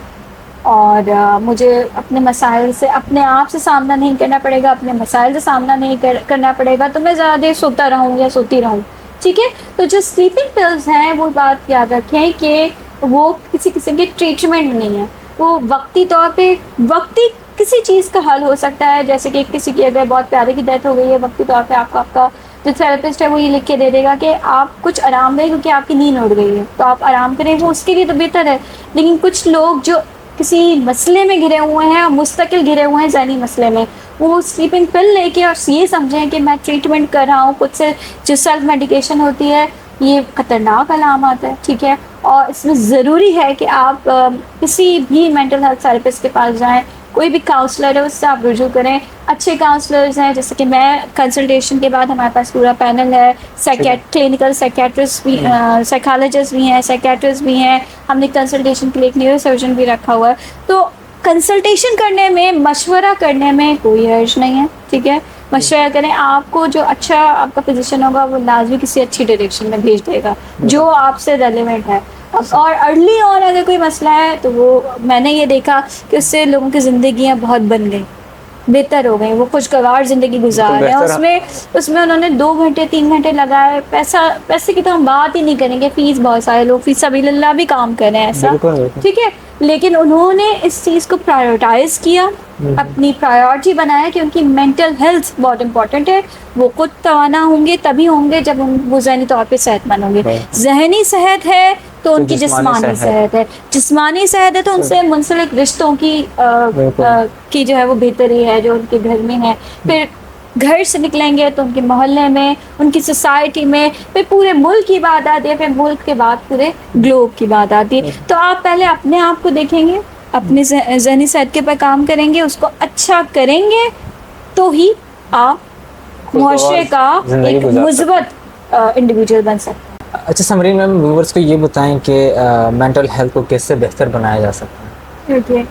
اور مجھے اپنے مسائل سے اپنے آپ سے سامنا نہیں کرنا پڑے گا, اپنے مسائل سے سامنا نہیں کرنا پڑے گا, تو میں زیادہ دیر سوتا رہوں یا سوتی رہوں. ٹھیک ہے, تو جو سلیپنگ پلز ہیں وہ بات یاد رکھیں کہ وہ کسی قسم کی ٹریٹمنٹ نہیں ہے, وہ وقتی طور پہ وقتی کسی چیز کا حل ہو سکتا ہے. جیسے کہ کسی کی اگر بہت پیارے کی ڈیتھ ہو گئی ہے, وقتی طور پہ آپ کا جو تھراپسٹ ہے وہ یہ لکھ کے دے گا کہ آپ کچھ آرام دیں کیونکہ آپ کی نیند اڑ گئی ہے, تو آپ آرام کریں, وہ اس کے لیے تو بہتر ہے. لیکن کچھ لوگ جو کسی مسئلے میں گھرے ہوئے ہیں, مستقل گھرے ہوئے ہیں ذہنی مسئلے میں, وہ سلیپنگ پل لے کے اور یہ سمجھیں کہ میں ٹریٹمنٹ کر رہا ہوں خود سے. جو سیلف میڈیکیشن ہوتی ہے یہ خطرناک علامات ہے. ٹھیک ہے, اور اس میں ضروری ہے کہ آپ کسی بھی مینٹل ہیلتھ تھراپسٹ کے پاس جائیں, کوئی بھی کاؤنسلر ہے اس سے آپ رجوع کریں. اچھے کاؤنسلرز ہیں, جیسے کہ میں کنسلٹیشن کے بعد ہمارے پاس پورا پینل ہے, کلینکل سائیکیٹرسٹ بھی, سائیکالوجسٹ بھی ہیں, سائیکیٹرسٹ بھی ہیں, ہم نے کنسلٹیشن کے لیے ایک نیورو سرجن بھی رکھا ہوا ہے. تو کنسلٹیشن کرنے میں, مشورہ کرنے میں کوئی حرج نہیں ہے. ٹھیک ہے, مشورہ کریں, آپ کو جو اچھا آپ کا پوزیشن ہوگا وہ لازمی کسی اچھی ڈائریکشن میں بھیج دے گا جو آپ سے ریلیونٹ ہے. اور ارلی آن اگر کوئی مسئلہ ہے تو وہ میں نے یہ دیکھا کہ اس سے لوگوں کی زندگیاں بہت بن گئی, بہتر ہو گئی, وہ خوشگوار زندگی گزار رہے ہیں. اس میں انہوں نے 2 گھنٹے 3 گھنٹے لگائے. پیسے کی تو ہم بات ہی نہیں کریں گے, فیس بہت سارے لوگ فی سبیل اللہ بھی کام کر رہے ہیں ایسا, ٹھیک ہے, لیکن انہوں نے اس چیز کو پرائیورٹائز کیا, اپنی پرائیورٹی بنایا, کیونکہ مینٹل ہیلتھ بہت امپورٹنٹ ہے. وہ خود توانا ہوں گے تبھی ہوں گے جب وہ ذہنی طور پہ صحت مند ہوں گے. ذہنی صحت ہے تو ان کی جسمانی صحت ہے, جسمانی صحت ہے تو ان سے منسلک رشتوں کی جو ہے وہ بہتری ہے جو ان کے گھر میں ہے. پھر گھر سے نکلیں گے تو ان کے محلے میں, ان کی سوسائٹی میں, پھر پورے ملک کی بات آتی ہے, پھر ملک کے بعد پورے گلوب کی بات آتی ہے. تو آپ پہلے اپنے آپ کو دیکھیں گے, اپنی ذہنی صحت کے پر کام کریں گے, اس کو اچھا کریں گے, تو ہی آپ معاشرے کا ایک مثبت انڈیویجول بن سکتے ہیں. اچھا سمرین میم, ویورز کو یہ بتائیں کہ مینٹل ہیلتھ کو کیسے بہتر بنایا جا سکتا ہے؟ اوکے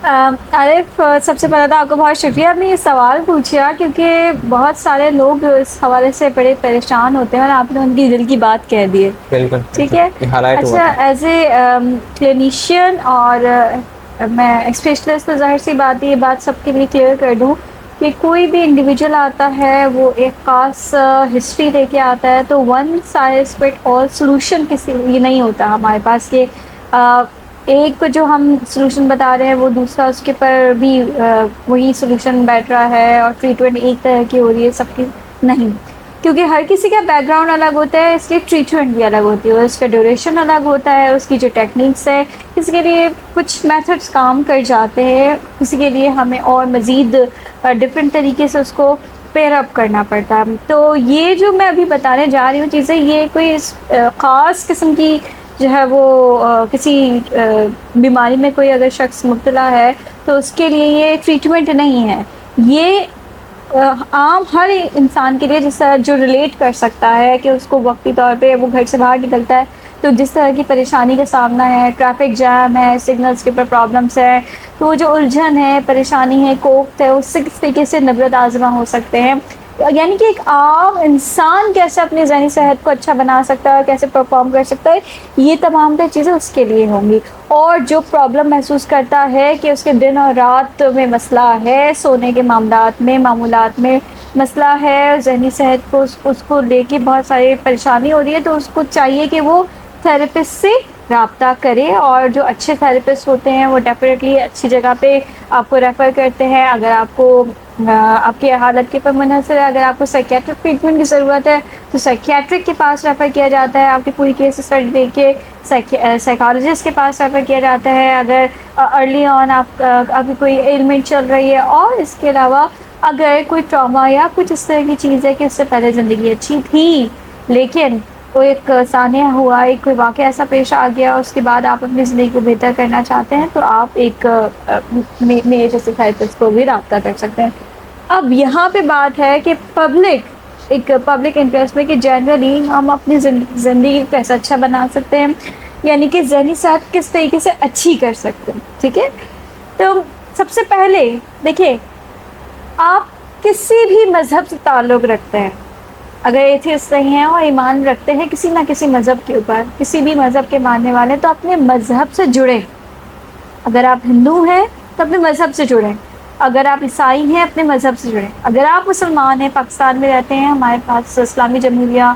عارف, سب سے پہلے تو آپ کو بہت شکریہ آپ نے یہ سوال پوچھا, کیونکہ بہت سارے لوگ اس حوالے سے بڑے پریشان ہوتے ہیں اور آپ نے ان کی دل کی بات کہہ دی ہے. بالکل, ٹھیک ہے. اچھا, ایز اے کلینیشین اور میں اسپیشلسٹ, تو ظاہر سی بات ہے, یہ بات سب کے لیے کلیئر کر دوں کہ کوئی بھی انڈیویجول آتا ہے وہ ایک خاص ہسٹری لے کے آتا ہے, تو one size fit all solution کسی یہ نہیں ہوتا ہمارے پاس کہ ایک کو جو ہم سولوشن بتا رہے ہیں وہ دوسرا اس کے پر بھی وہی سولوشن بیٹھ رہا ہے اور ٹریٹمنٹ ایک طرح کی ہو رہی ہے سب کی نہیں، کیونکہ ہر کسی کا بیک گراؤنڈ الگ ہوتا ہے، اس لیے ٹریٹمنٹ بھی الگ ہوتی ہے، اس کا ڈیوریشن الگ ہوتا ہے، اس کی جو ٹیکنیکس ہے، کسی کے لیے کچھ میتھڈس کام کر جاتے ہیں، کسی کے لیے ہمیں اور مزید ڈفرینٹ طریقے سے اس کو پیر اپ کرنا پڑتا ہے. تو یہ جو میں ابھی بتانے جا رہی ہوں چیزیں، یہ کوئی خاص قسم کی جو ہے وہ کسی بیماری میں کوئی اگر شخص مبتلا ہے تو اس کے لیے یہ ٹریٹمنٹ نہیں ہے، یہ عام ہر انسان کے لیے جس طرح جو ریلیٹ کر سکتا ہے کہ اس کو وقتی طور پہ وہ گھر سے باہر نکلتا ہے تو جس طرح کی پریشانی کا سامنا ہے، ٹریفک جام ہے، سگنلس کے اوپر پرابلمس ہے، تو وہ جو الجھن ہے، پریشانی ہے، کوفت ہے، اس سے کس طریقے سے نبرد آزما ہو سکتے ہیں، یعنی کہ ایک عام انسان کیسے اپنی ذہنی صحت کو اچھا بنا سکتا ہے، کیسے پرفارم کر سکتا ہے، یہ تمام تر چیزیں اس کے لیے ہوں گی. اور جو پرابلم محسوس کرتا ہے کہ اس کے دن اور رات میں مسئلہ ہے، سونے کے معاملات میں، معمولات میں مسئلہ ہے، ذہنی صحت کو اس کو لے کے بہت ساری پریشانی ہو رہی ہے، تو اس کو چاہیے کہ وہ تھراپسٹ سے رابطہ کرے. اور جو اچھے تھراپسٹ ہوتے ہیں وہ ڈیفینیٹلی اچھی جگہ پہ آپ کو ریفر کرتے ہیں. اگر آپ کو آپ کی حالت کے پر منحصر ہے، اگر آپ کو سائکیٹرک ٹریٹمنٹ کی ضرورت ہے تو سائکیٹرک کے پاس ریفر کیا جاتا ہے، آپ کی پوری کیس اسٹڈی دیکھ کے سائیکالوجسٹ کے پاس ریفر کیا جاتا ہے اگر ارلی آن آپ کی کوئی ایلمنٹ چل رہی ہے. اور اس کے علاوہ اگر کوئی ٹراما یا کچھ اس طرح کی چیز ہے کہ اس سے پہلے زندگی اچھی تھی لیکن وہ ایک سانحہ ہوا، ایک کوئی واقعہ ایسا پیش آ گیا، اس کے بعد آپ اپنی زندگی کو بہتر کرنا چاہتے ہیں تو آپ ایک میرے جیسے تھراپسٹ کو بھی رابطہ کر سکتے ہیں. اب یہاں پہ بات ہے کہ پبلک انٹرسٹ میں کہ جنرلی ہم اپنی زندگی کو کیسے اچھا بنا سکتے ہیں، یعنی کہ ذہنی صحت کس طریقے سے اچھی کر سکتے ہیں. ٹھیک ہے، تو سب سے پہلے دیکھیں، آپ کسی بھی مذہب سے تعلق رکھتے ہیں، اگر ایتھیسٹ نہیں ہیں اور ایمان رکھتے ہیں کسی نہ کسی مذہب کے اوپر، کسی بھی مذہب کے ماننے والے، تو اپنے مذہب سے جڑیں. اگر آپ ہندو ہیں تو اپنے مذہب سے جڑیں، اگر آپ عیسائی ہیں اپنے مذہب سے جڑیں، اگر آپ مسلمان ہیں، پاکستان میں رہتے ہیں، ہمارے پاس اسلامی جمہوریہ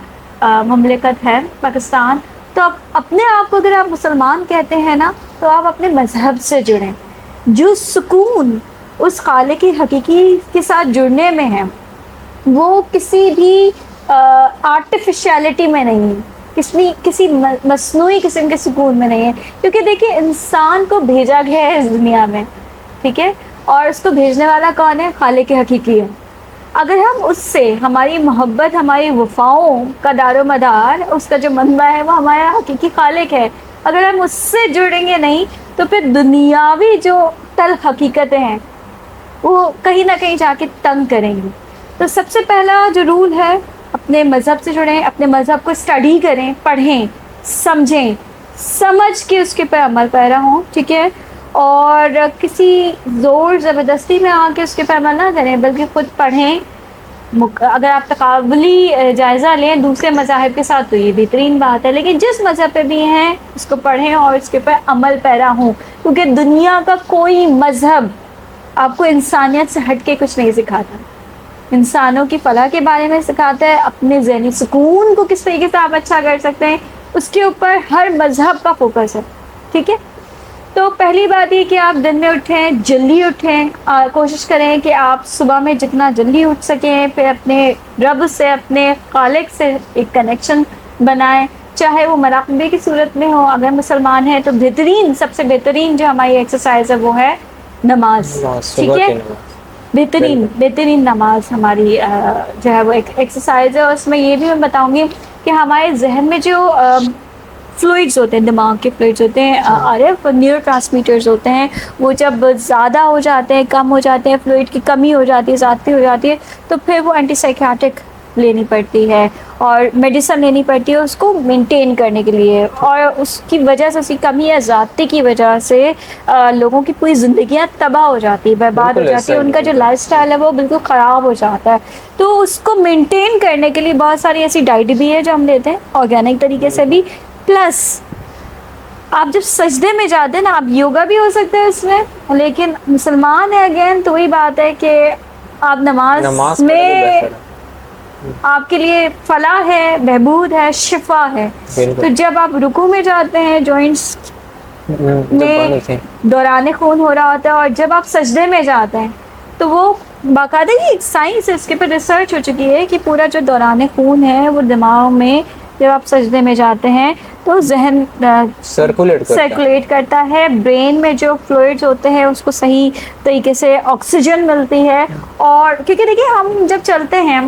مملکت ہے پاکستان، تو آپ اپنے آپ کو اگر آپ مسلمان کہتے ہیں نا تو آپ اپنے مذہب سے جڑیں. جو سکون اس خالق حقیقی کے ساتھ جڑنے میں ہے وہ کسی بھی آرٹیفیشیلٹی میں نہیں ہے، کسی مصنوعی قسم کے سکون میں نہیں ہے. کیونکہ دیکھیں انسان کو بھیجا گیا ہے اس دنیا میں، ٹھیک ہے، اور اس کو بھیجنے والا کون ہے؟ خالق حقیقی ہے. اگر ہم اس سے ہماری محبت، ہماری وفاؤں کا دار و مدار، اس کا جو منبع ہے وہ ہمارا حقیقی خالق ہے، اگر ہم اس سے جڑیں گے نہیں تو پھر دنیاوی جو تلخ حقیقتیں ہیں وہ کہیں نہ کہیں جا کے تنگ کریں گی. تو سب سے پہلا جو رول ہے، اپنے مذہب سے جڑیں، اپنے مذہب کو اسٹڈی کریں، پڑھیں، سمجھیں، سمجھ کے اس کے پر عمل پیرا ہوں. ٹھیک ہے، اور کسی زور زبردستی میں آ کے اس کے پر عمل نہ کریں بلکہ خود پڑھیں. اگر آپ تقابلی جائزہ لیں دوسرے مذاہب کے ساتھ تو یہ بہترین بات ہے، لیکن جس مذہب پہ بھی ہیں اس کو پڑھیں اور اس کے پر عمل پیرا ہوں. کیونکہ دنیا کا کوئی مذہب آپ کو انسانیت سے ہٹ کے کچھ نہیں سکھاتا، انسانوں کی فلاح کے بارے میں سکھاتا ہے. اپنے ذہنی سکون کو کس طریقے سے آپ اچھا کر سکتے ہیں اس کے اوپر ہر مذہب کا فوکس ہے. ٹھیک ہے، تو پہلی بات یہ کہ آپ دن میں اٹھیں، جلدی اٹھیں، کوشش کریں کہ آپ صبح میں جتنا جلدی اٹھ سکیں، پھر اپنے رب سے، اپنے خالق سے ایک کنیکشن بنائیں، چاہے وہ مراقبے کی صورت میں ہو. اگر مسلمان ہیں تو بہترین، سب سے بہترین جو ہماری ایکسرسائز ہے وہ ہے نماز. ٹھیک ہے، بہترین نماز ہماری جو ہے وہ ایک ایکسرسائز ہے. اور اس میں یہ بھی میں بتاؤں گی کہ ہمارے ذہن میں جو فلوئڈز ہوتے ہیں، دماغ کے فلوئڈز ہوتے ہیں، عارف نیورو ٹرانسمیٹرز ہوتے ہیں، وہ جب زیادہ ہو جاتے ہیں، کم ہو جاتے ہیں، فلوئڈ کی کمی ہو جاتی ہے، زیادتی ہو جاتی ہے، تو پھر وہ اینٹی سائیکیاٹرک لینی پڑتی ہے اور میڈیسن لینی پڑتی ہے اس کو مینٹین کرنے کے لیے. اور اس کی وجہ سے، اس کی کمی یا زیادتی کی وجہ سے لوگوں کی پوری زندگیاں تباہ ہو جاتی ہے، برباد ہو جاتی ہے، ان کا جو لائف سٹائل ہے وہ بالکل خراب ہو جاتا ہے. تو اس کو مینٹین کرنے کے لیے بہت ساری ایسی ڈائٹ بھی ہے جو ہم لیتے ہیں آرگینک طریقے سے بھی. پلس آپ جب سجدے میں جاتے ہیں نا، آپ یوگا بھی ہو سکتا ہے اس میں، لیکن مسلمان ہے اگین تو وہی بات ہے کہ آپ نماز میں آپ کے لیے فلاح ہے، بہبود ہے، شفا ہے. تو جب آپ رکوع میں جاتے ہیں، جوائنٹس میں دوران خون ہو رہا ہوتا ہے، اور جب آپ سجدے میں جاتے ہیں تو وہ باقاعدہ ہی ایک سائنس ہے، اس کے اوپر ریسرچ ہو چکی ہے کہ پورا جو دوران خون ہے وہ دماغ میں جب آپ سجدے میں جاتے ہیں تو ذہن سرکولیٹ کرتا ہے، برین میں جو فلوئڈز ہوتے ہیں اس کو صحیح طریقے سے آکسیجن ملتی ہے. اور کیونکہ دیکھیے ہم جب چلتے ہیں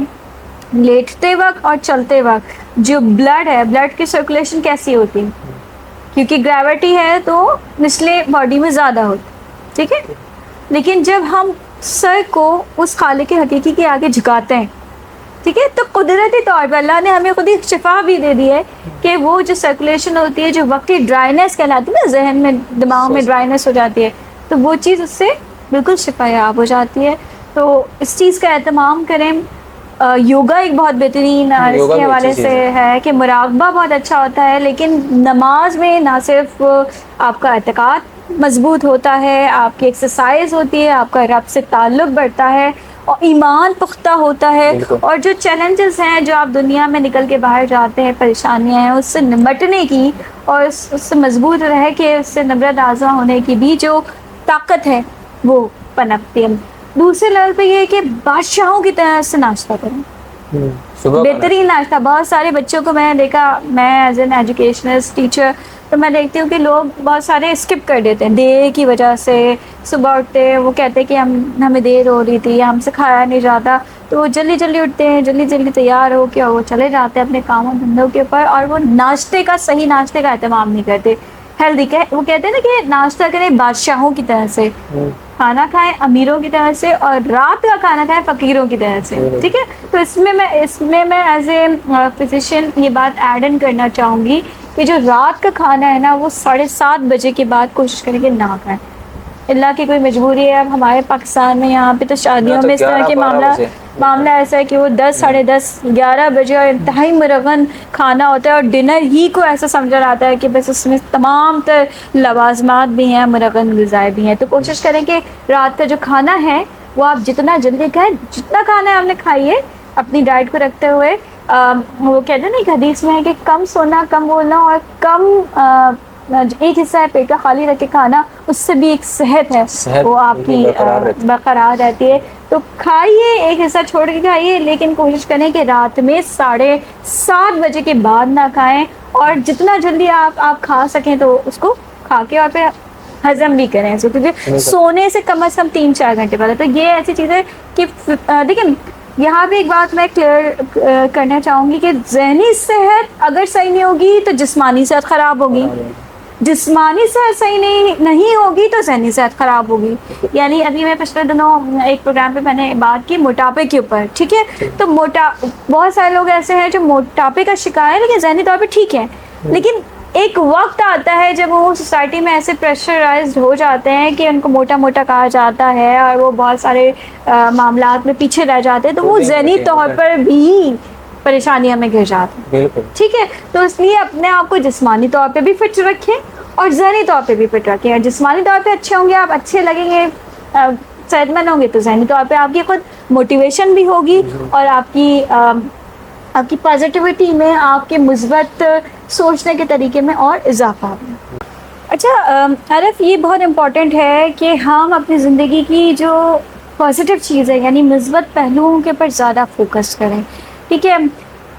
لیٹتے وقت اور چلتے وقت جو بلڈ ہے، بلڈ کی سرکولیشن کیسی ہوتی ہے؟ کیونکہ گریوٹی ہے تو نچلے باڈی میں زیادہ ہوتی، ٹھیک ہے. لیکن جب ہم سر کو اس خالق حقیقی کے آگے جھکاتے ہیں، ٹھیک ہے، تو قدرتی طور پر اللہ نے ہمیں خود ہی شفا بھی دے دی ہے کہ وہ جو سرکولیشن ہوتی ہے، جو وقتی ڈرائینس کہلاتی ہے نا، ذہن میں دماغ میں ڈرائینس ہو جاتی ہے، تو وہ چیز اس سے بالکل شفا یاب ہو جاتی ہے. تو اس چیز کا اہتمام کریں. یوگا ایک بہت بہترین اس کے حوالے سے ہے کہ مراقبہ بہت اچھا ہوتا ہے، لیکن نماز میں نہ صرف آپ کا اعتقاد مضبوط ہوتا ہے، آپ کی ایکسرسائز ہوتی ہے، آپ کا رب سے تعلق بڑھتا ہے اور ایمان پختہ ہوتا ہے. اور جو چیلنجز ہیں جو آپ دنیا میں نکل کے باہر جاتے ہیں، پریشانیاں ہیں، اس سے نمٹنے کی اور اس سے مضبوط رہ کے اس سے نبرد آزما ہونے کی بھی جو طاقت ہے وہ پنپتی ہے. دوسرے لیول پہ یہ ہے کہ بادشاہوں کی طرح سے ناشتہ کریں، بہترین ناشتہ. بہت سارے بچوں کو میں نے دیکھا، میں ایز این ایجوکیشنسٹ ٹیچر تو میں دیکھتی ہوں کہ لوگ بہت سارے اسکپ کر دیتے ہیں دیر کی وجہ سے. صبح اٹھتے وہ کہتے ہیں کہ ہمیں دیر ہو رہی تھی، ہم سے کھایا نہیں جاتا، تو وہ جلدی جلدی اٹھتے ہیں، جلدی جلدی تیار ہو کے وہ چلے جاتے ہیں اپنے کاموں دھندوں کے اوپر، اور وہ ناشتے کا صحیح ناشتے کا اہتمام نہیں کرتے. ہیلدی وہ کہتے ہیں نا کہ ناشتہ کریں بادشاہوں کی طرح سے، کھانا کھائیں امیروں کی طرح سے، اور رات کا کھانا کھائیں فقیروں کی طرح سے، ٹھیک ہے. تو اس میں میں ایز اے فزیشین یہ بات ایڈ ان کرنا چاہوں گی کہ جو رات کا کھانا ہے نا وہ 7:30 بجے کے بعد کوشش کریں کہ نہ کھائیں. اللہ کی کوئی مجبوری ہے. اب ہمارے پاکستان میں یہاں پہ تو شادیوں میں اس طرح کے معاملہ ایسا ہے کہ وہ 10 ساڑھے 10 11 بجے اور انتہائی مرغن کھانا ہوتا ہے، اور ڈنر ہی کو ایسا سمجھا جاتا ہے کہ بس اس میں تمام تر لوازمات بھی ہیں، مرغن غذائیں بھی ہیں. تو کوشش کریں کہ رات کا جو کھانا ہے وہ آپ جتنا جلدی کھائیں، جتنا کھانا ہے آپ نے کھائیے اپنی ڈائٹ کو رکھتے ہوئے. وہ کہتے ہیں نا ایک حدیث میں ہے کہ کم سونا، کم بولنا، اور کم ایک حصہ ہے پیٹ کا خالی رکھ کے کھانا، اس سے بھی ایک صحت ہے وہ آپ کی برقرار رہتی ہے. تو کھائیے، ایک حصہ چھوڑ کے کھائیے، لیکن کوشش کریں کہ رات میں 7:30 بجے کے بعد نہ کھائیں، اور جتنا جلدی آپ کھا سکیں تو اس کو کھا کے اور پھر ہضم بھی کریں اس کو، کیونکہ سونے سے کم از کم 3-4 گھنٹے بعد. تو یہ ایسی چیز ہے کہ دیکھیں یہاں پہ ایک بات میں کلیئر کرنا چاہوں گی کہ ذہنی صحت اگر صحیح نہیں ہوگی تو جسمانی صحت خراب ہوگی، جسمانی صحت صحیح نہیں ہوگی تو ذہنی صحت خراب ہوگی. یعنی ابھی میں پچھلے دنوں ایک پروگرام پہ میں نے بات کی موٹاپے کے اوپر، ٹھیک ہے. تو بہت سارے لوگ ایسے ہیں جو موٹاپے کا شکار ہے لیکن ذہنی طور پہ ٹھیک ہے، لیکن ایک وقت آتا ہے جب وہ سوسائٹی میں ایسے پریشرائزڈ ہو جاتے ہیں کہ ان کو موٹا موٹا کہا جاتا ہے اور وہ بہت سارے معاملات میں پیچھے رہ جاتے ہیں، تو وہ ذہنی طور پر بھی پریشانیاں میں گر جاتے ہیں، ٹھیک ہے. تو اس لیے اپنے آپ کو جسمانی طور پہ بھی فٹ رکھیں اور ذہنی طور پہ بھی فٹ رکھیں. اور جسمانی طور پہ اچھے ہوں گے، آپ اچھے لگیں گے، صحت مند ہوں گے، تو ذہنی طور پہ آپ کی خود موٹیویشن بھی ہوگی اور آپ کی پازیٹیوٹی میں، آپ کے مثبت سوچنے کے طریقے میں اور اضافہ ہوگا. اچھا عارف، یہ بہت امپورٹنٹ ہے کہ ہم اپنی زندگی کی جو پازیٹیو چیز ہے یعنی مثبت پہلوؤں کے اوپر زیادہ فوکس کریں، ٹھیک ہے.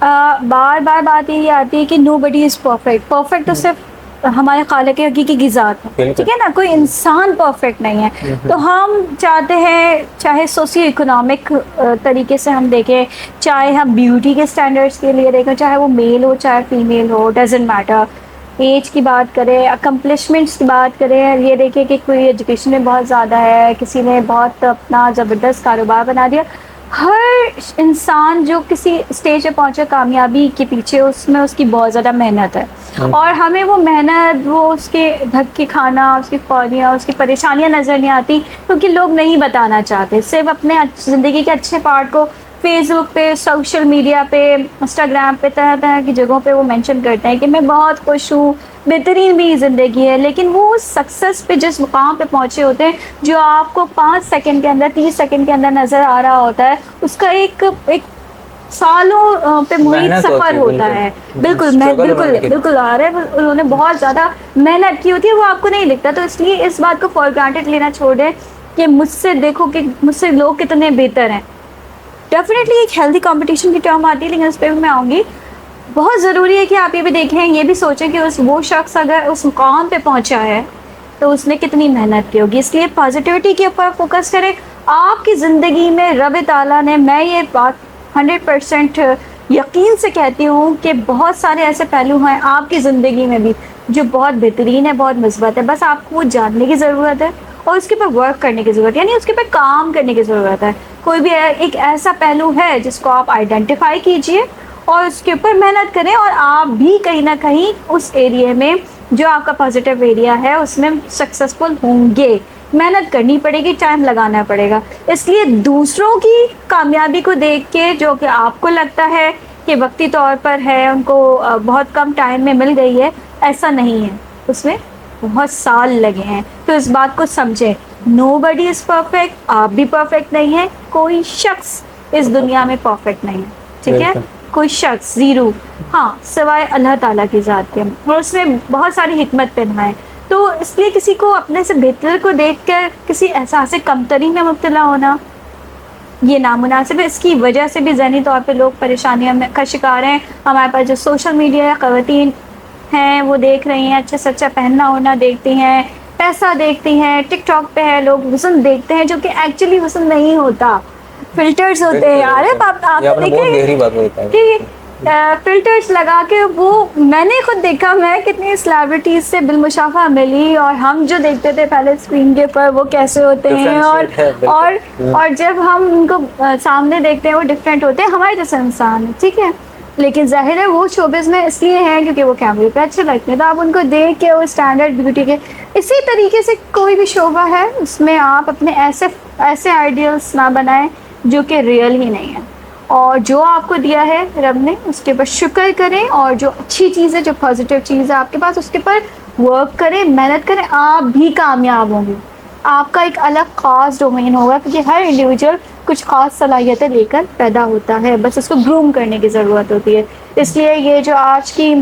بار بار بات یہی آتی ہے کہ نو بڈی از پرفیکٹ تو صرف ہمارے خالق حقیقی کی ذات ہے، ٹھیک ہے نا، کوئی انسان پرفیکٹ نہیں ہے. تو ہم چاہتے ہیں چاہے سوشیو اکنامک طریقے سے ہم دیکھیں، چاہے ہم بیوٹی کے سٹینڈرڈس کے لیے دیکھیں، چاہے وہ میل ہو چاہے فیمیل ہو، ڈزنٹ میٹر. ایج کی بات کریں، اکمپلشمنٹس کی بات کریں، یہ دیکھیں کہ کوئی ایجوکیشن میں بہت زیادہ ہے، کسی نے بہت اپنا زبردست کاروبار بنا دیا. ہر انسان جو کسی اسٹیج پہ پہنچے کامیابی کے پیچھے اس میں اس کی بہت زیادہ محنت ہے، اور ہمیں وہ محنت، وہ اس کے دھک کے کھانا، اس کی فوریاں، اس کی پریشانیاں نظر نہیں آتی کیونکہ لوگ نہیں بتانا چاہتے. صرف اپنے زندگی کے اچھے پارٹ کو فیس بک پہ، سوشل میڈیا پہ، انسٹاگرام پہ، طرح طرح کی جگہوں پہ وہ مینشن کرتے ہیں کہ میں بہت خوش ہوں، بہترین بھی زندگی ہے. لیکن وہ سکسیس پہ جس مقام پہ پہنچے ہوتے ہیں جو آپ کو 5 سیکنڈ کے اندر، 30 سیکنڈ کے اندر نظر آ رہا ہوتا ہے، اس کا ایک سالوں پہ محیط محنت سفر ہوتی ہوتا ہے، ہے. بالکل. بالکل Struggle انہوں نے کی. بالکل آ رہا ہے. انہوں نے بہت زیادہ محنت کی ہوتی ہے, وہ آپ کو نہیں دکھتا. تو اس لیے اس بات کو فار گرانٹیڈ لینا چھوڑے کہ مجھ سے دیکھو کہ مجھ سے لوگ کتنے بہتر ہیں. ڈیفینیٹلی ایک ہیلدی کمپٹیشن کی ٹرم آتی ہے, لیکن اس پہ بھی میں آؤں گی. بہت ضروری ہے کہ آپ یہ بھی دیکھیں, یہ بھی سوچیں کہ وہ شخص اگر اس مقام پہ پہنچا ہے تو اس نے کتنی محنت کی ہوگی. اس لیے پازیٹیوٹی کے اوپر فوکس کریں. آپ کی زندگی میں رب تعالیٰ نے, میں یہ بات 100% یقین سے کہتی ہوں کہ بہت سارے ایسے پہلو ہیں آپ کی زندگی میں بھی جو بہت بہترین ہے, بہت مثبت ہے. بس آپ کو وہ جاننے کی ضرورت ہے اور اس کے اوپر ورک کرنے کی ضرورت ہے, یعنی اس کے اوپر کام کرنے کی ضرورت ہے. کوئی بھی ایک ایسا پہلو ہے جس کو آپ آئیڈینٹیفائی کیجئے اور اس کے اوپر محنت کریں, اور آپ بھی کہیں نہ کہیں اس ایریے میں جو آپ کا پازیٹیو ایریا ہے اس میں سکسیسفل ہوں گے. محنت کرنی پڑے گی, ٹائم لگانا پڑے گا. اس لیے دوسروں کی کامیابی کو دیکھ کے جو کہ آپ کو لگتا ہے کہ وقتی طور پر ہے, ان کو بہت کم ٹائم میں مل گئی ہے, ایسا نہیں ہے. اس میں بہت سال لگے ہیں. تو اس بات کو سمجھیں, نو بڈی از پرفیکٹ. آپ بھی پرفیکٹ نہیں ہے, کوئی شخص اس دنیا میں پرفیکٹ نہیں ہے, ٹھیک ہے, کوئی شخص زیرو, ہاں سوائے اللہ تعالیٰ کی ذات کے, اور اس نے بہت ساری حکمت پہنائے. تو اس لیے کسی کو اپنے سے بہتر کو دیکھ کر کسی احساس کمتری میں مبتلا ہونا یہ نامناسب ہے. اس کی وجہ سے بھی ذہنی طور پہ لوگ پریشانیاں کا شکار ہیں. ہمارے پاس جو سوشل میڈیا خواتین ہیں وہ دیکھ رہی ہیں, اچھا سے اچھا پہننا ہونا دیکھتی ہیں, پیسہ دیکھتی ہیں, ٹک ٹاک پہ ہے لوگ حسن دیکھتے ہیں جو کہ ایکچولی حسن نہیں ہوتا, فلٹرز ہوتے ہیں. یار آپ دیکھیں فلٹرز لگا کے, وہ میں نے خود دیکھا, میں کتنی سیلیبریٹیز سے بالمشافہ ملی, اور ہم جو دیکھتے تھے پہلے اسکرین کے پر وہ کیسے ہوتے ہیں, اور جب ہم ان کو سامنے دیکھتے ہیں وہ ڈفرینٹ ہوتے ہیں ہمارے جیسے انسان, ٹھیک ہے. لیکن ظاہر ہے وہ شوبز میں اس لیے ہیں کیونکہ وہ کیمرے پہ اچھے لگتے ہیں, تو آپ ان کو دیکھ کے وہ اسٹینڈرڈ بیوٹی کے. اسی طریقے سے کوئی بھی شعبہ ہے اس میں آپ اپنے ایسے آئیڈیلس نہ بنائیں جو کہ ریئل ہی نہیں ہے, اور جو آپ کو دیا ہے رب نے اس کے اوپر شکر کریں, اور جو اچھی چیز ہے, جو پازیٹیو چیز ہے آپ کے پاس, اس کے اوپر ورک کریں, محنت کریں. آپ بھی کامیاب ہوں گے. آپ کا ایک الگ خاص ڈومین ہوگا, کیونکہ ہر انڈیویجول کچھ خاص صلاحیتیں لے کر پیدا ہوتا ہے, بس اس کو گروم کرنے کی ضرورت ہوتی ہے. اس لیے یہ جو آج کی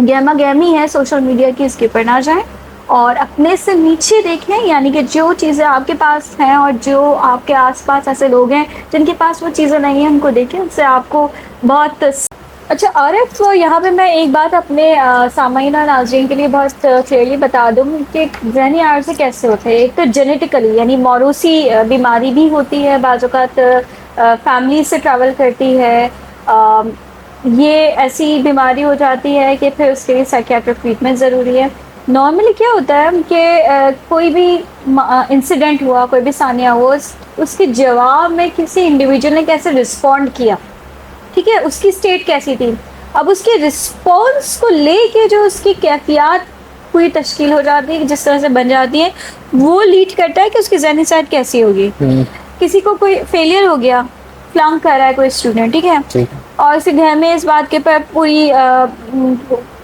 گہما گہمی ہے سوشل میڈیا کی, اس کے اوپر نہ جائیں اور اپنے سے نیچے دیکھیں, یعنی کہ جو چیزیں آپ کے پاس ہیں اور جو آپ کے آس پاس ایسے لوگ ہیں جن کے پاس وہ چیزیں نہیں ہیں, ان کو دیکھیں. ان سے آپ کو بہت اچھا. عارف, یہاں پہ میں ایک بات اپنے سامعین اور ناظرین کے لیے بہت کلیئرلی بتا دوں کہ ذہنی عارضے کیسے ہوتے ہیں. ایک تو جینیٹیکلی یعنی موروثی بیماری بھی ہوتی ہے, بعض اوقات فیملی سے ٹریول کرتی ہے. یہ ایسی بیماری ہو جاتی ہے کہ پھر اس کے لیے سائیکیاٹرک ٹریٹمنٹ ضروری ہے. نارملی کیا ہوتا ہے کہ کوئی بھی انسیڈنٹ ہوا, کوئی بھی ثانیہ ہوا, اس کے جواب میں کسی انڈیویجول نے کیسے رسپونڈ کیا, ٹھیک ہے, اس کی اسٹیٹ کیسی تھی, اب اس کے رسپانس کو لے کے جو اس کی کیفیات پوری تشکیل ہو جاتی ہے, جس طرح سے بن جاتی ہے, وہ لیڈ کرتا ہے کہ اس کی ذہنی صحت کیسی ہوگی. کسی کو کوئی فیلئر ہو گیا, فلانک کر رہا ہے کوئی اسٹوڈنٹ, ٹھیک ہے, اور اس کے گھر میں اس بات کے پر پوری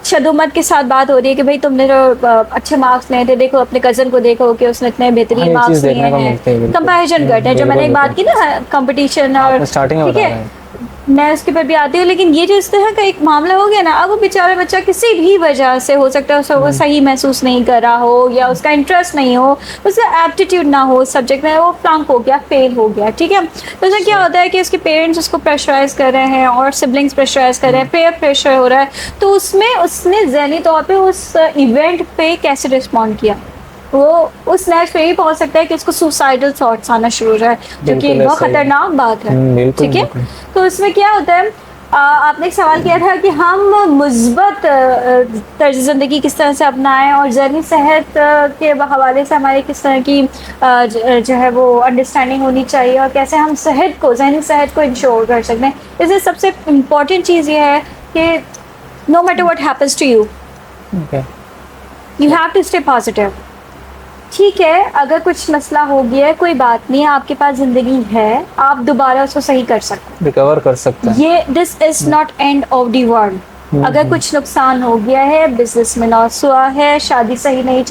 شدومت کے ساتھ بات ہو رہی ہے کہ بھائی تم نے جو اچھے مارکس لیے تھے, دیکھو اپنے کزن کو دیکھو کہ اس نے اتنے بہترین مارکس لیے ہیں, کمپیریزن کرتے ہیں, جو میں نے ایک بات کی نا کمپٹیشن, اور ٹھیک ہے میں اس کے پر بھی آتی ہوں. لیکن یہ جو اس طرح کا ایک معاملہ ہو گیا نا, اب وہ بیچارہ بچہ کسی بھی وجہ سے, ہو سکتا ہے وہ صحیح محسوس نہیں کر رہا ہو, یا اس کا انٹرسٹ نہیں ہو, اس کا ایپٹیٹیوڈ نہ ہو سبجیکٹ میں, وہ فلانک ہو گیا, فیل ہو گیا, ٹھیک ہے. تو اس میں کیا ہوتا ہے کہ اس کے پیرنٹس اس کو پریشرائز کر رہے ہیں, اور سبلنگس پریشرائز کر رہے ہیں, پیئر پریشر ہو رہا ہے. تو اس میں اس نے ذہنی طور پہ اس ایونٹ پہ کیسے رسپونڈ کیا, وہ اس نیکسٹ پہ ہی پہنچ سکتا ہے کہ اس کو سوسائڈل تھاٹس آنا شروع ہو جائے, جو کہ بہت خطرناک بات ہے, ٹھیک ہے. تو اس میں کیا ہوتا ہے, آپ نے ایک سوال کیا تھا کہ ہم مثبت طرز زندگی کس طرح سے اپنائیں, اور ذہنی صحت کے حوالے سے ہماری کس طرح کی جو ہے وہ انڈرسٹینڈنگ ہونی چاہیے, اور کیسے ہم صحت کو, ذہنی صحت کو انشور کر سکتے ہیں. اس میں سب سے امپورٹنٹ چیز یہ ہے کہ no matter what happens to you, you have to stay positive. ٹھیک ہے, اگر کچھ مسئلہ ہو گیا ہے کوئی بات نہیں, آپ کے پاس زندگی ہے, آپ دوبارہ اس کو صحیح کر سکتے ہیں, ریکور کر سکتے ہیں. یہ this is not end of the world, اگر کچھ نقصان ہو گیا ہے, بزنس میں لاس ہوا ہے, شادی صحیح نہیں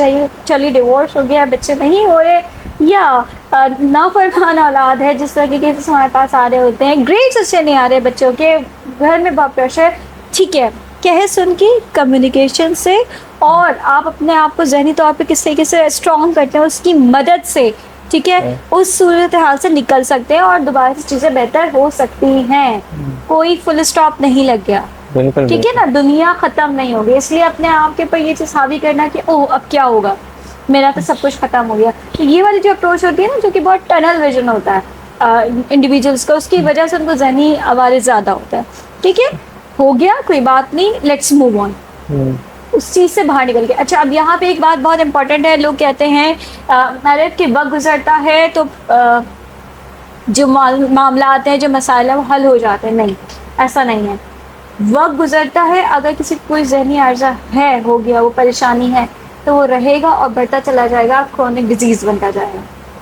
چلی, ڈیورس ہو گیا, بچے نہیں ہو رہے, یا نافرمان اولاد ہے جس طرح کے کیسز ہمارے پاس آ رہے ہوتے ہیں, گریڈس اچھے نہیں آ رہے بچوں کے, گھر میں بہت پریشر, ٹھیک ہے, کہہ سن کی کمیونیکیشن سے, اور آپ اپنے آپ کو ذہنی طور پہ کس طریقے سے اسٹرانگ کرتے ہیں اس کی مدد سے, ٹھیک ہے, اس صورتحال سے نکل سکتے ہیں اور دوبارہ سے چیزیں بہتر ہو سکتی ہیں. کوئی فل اسٹاپ نہیں لگ گیا, ٹھیک ہے نا, دنیا ختم نہیں ہوگی. اس لیے اپنے آپ کے اوپر یہ چیز حاوی کرنا کہ اوہ اب کیا ہوگا, میرا تو سب کچھ ختم ہو گیا. تو یہ والی جو اپروچ ہوتی ہے نا, جو کہ بہت ٹنل ویژن ہوتا ہے انڈیویجولس کا, اس کی وجہ سے ان کو ذہنی عوارض زیادہ ہوتا ہے. ٹھیک ہے, ہو گیا, کوئی بات نہیں, لیٹس موو آن, اس چیز سے باہر نکل کے. اچھا, اب یہاں پہ ایک بات بہت امپورٹنٹ ہے. لوگ کہتے ہیں میرٹ کے وقت گزرتا ہے تو جو معاملات ہیں, جو مسائل ہیں وہ حل ہو جاتے ہیں. نہیں, ایسا نہیں ہے. وقت گزرتا ہے, اگر کسی کو کوئی ذہنی عارضہ ہے, ہو گیا, وہ پریشانی ہے, تو وہ رہے گا اور بڑھتا چلا جائے گا, کرونک ڈیزیز بنتا جائے گا.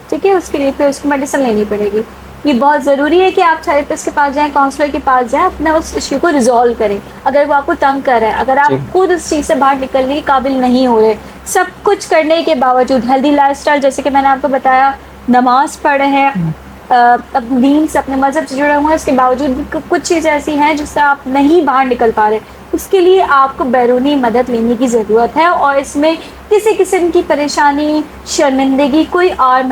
ٹھیک ہے, اس کے لیے پھر اس کو میڈیسن لینی پڑے گی. یہ بہت ضروری ہے کہ آپ تھراپسٹ کے پاس جائیں, کاؤنسلر کے پاس جائیں, اپنا اس ایشو کو ریزالو کریں. اگر وہ آپ کو تنگ کر رہا ہے, اگر آپ خود اس چیز سے باہر نکلنے کے قابل نہیں ہو رہے, سب کچھ کرنے کے باوجود, ہیلدی لائف اسٹائل جیسے کہ میں نے آپ کو بتایا, نماز پڑھ رہے ہیں, اپنے دین سے, اپنے مذہب سے جڑے ہوئے ہیں, اس کے باوجود کچھ چیزیں ایسی ہیں جس سے آپ نہیں باہر نکل پا رہے, اس کے لیے آپ کو بیرونی مدد لینے کی ضرورت ہے. اور اس میں کسی قسم کی پریشانی, شرمندگی کوئی اور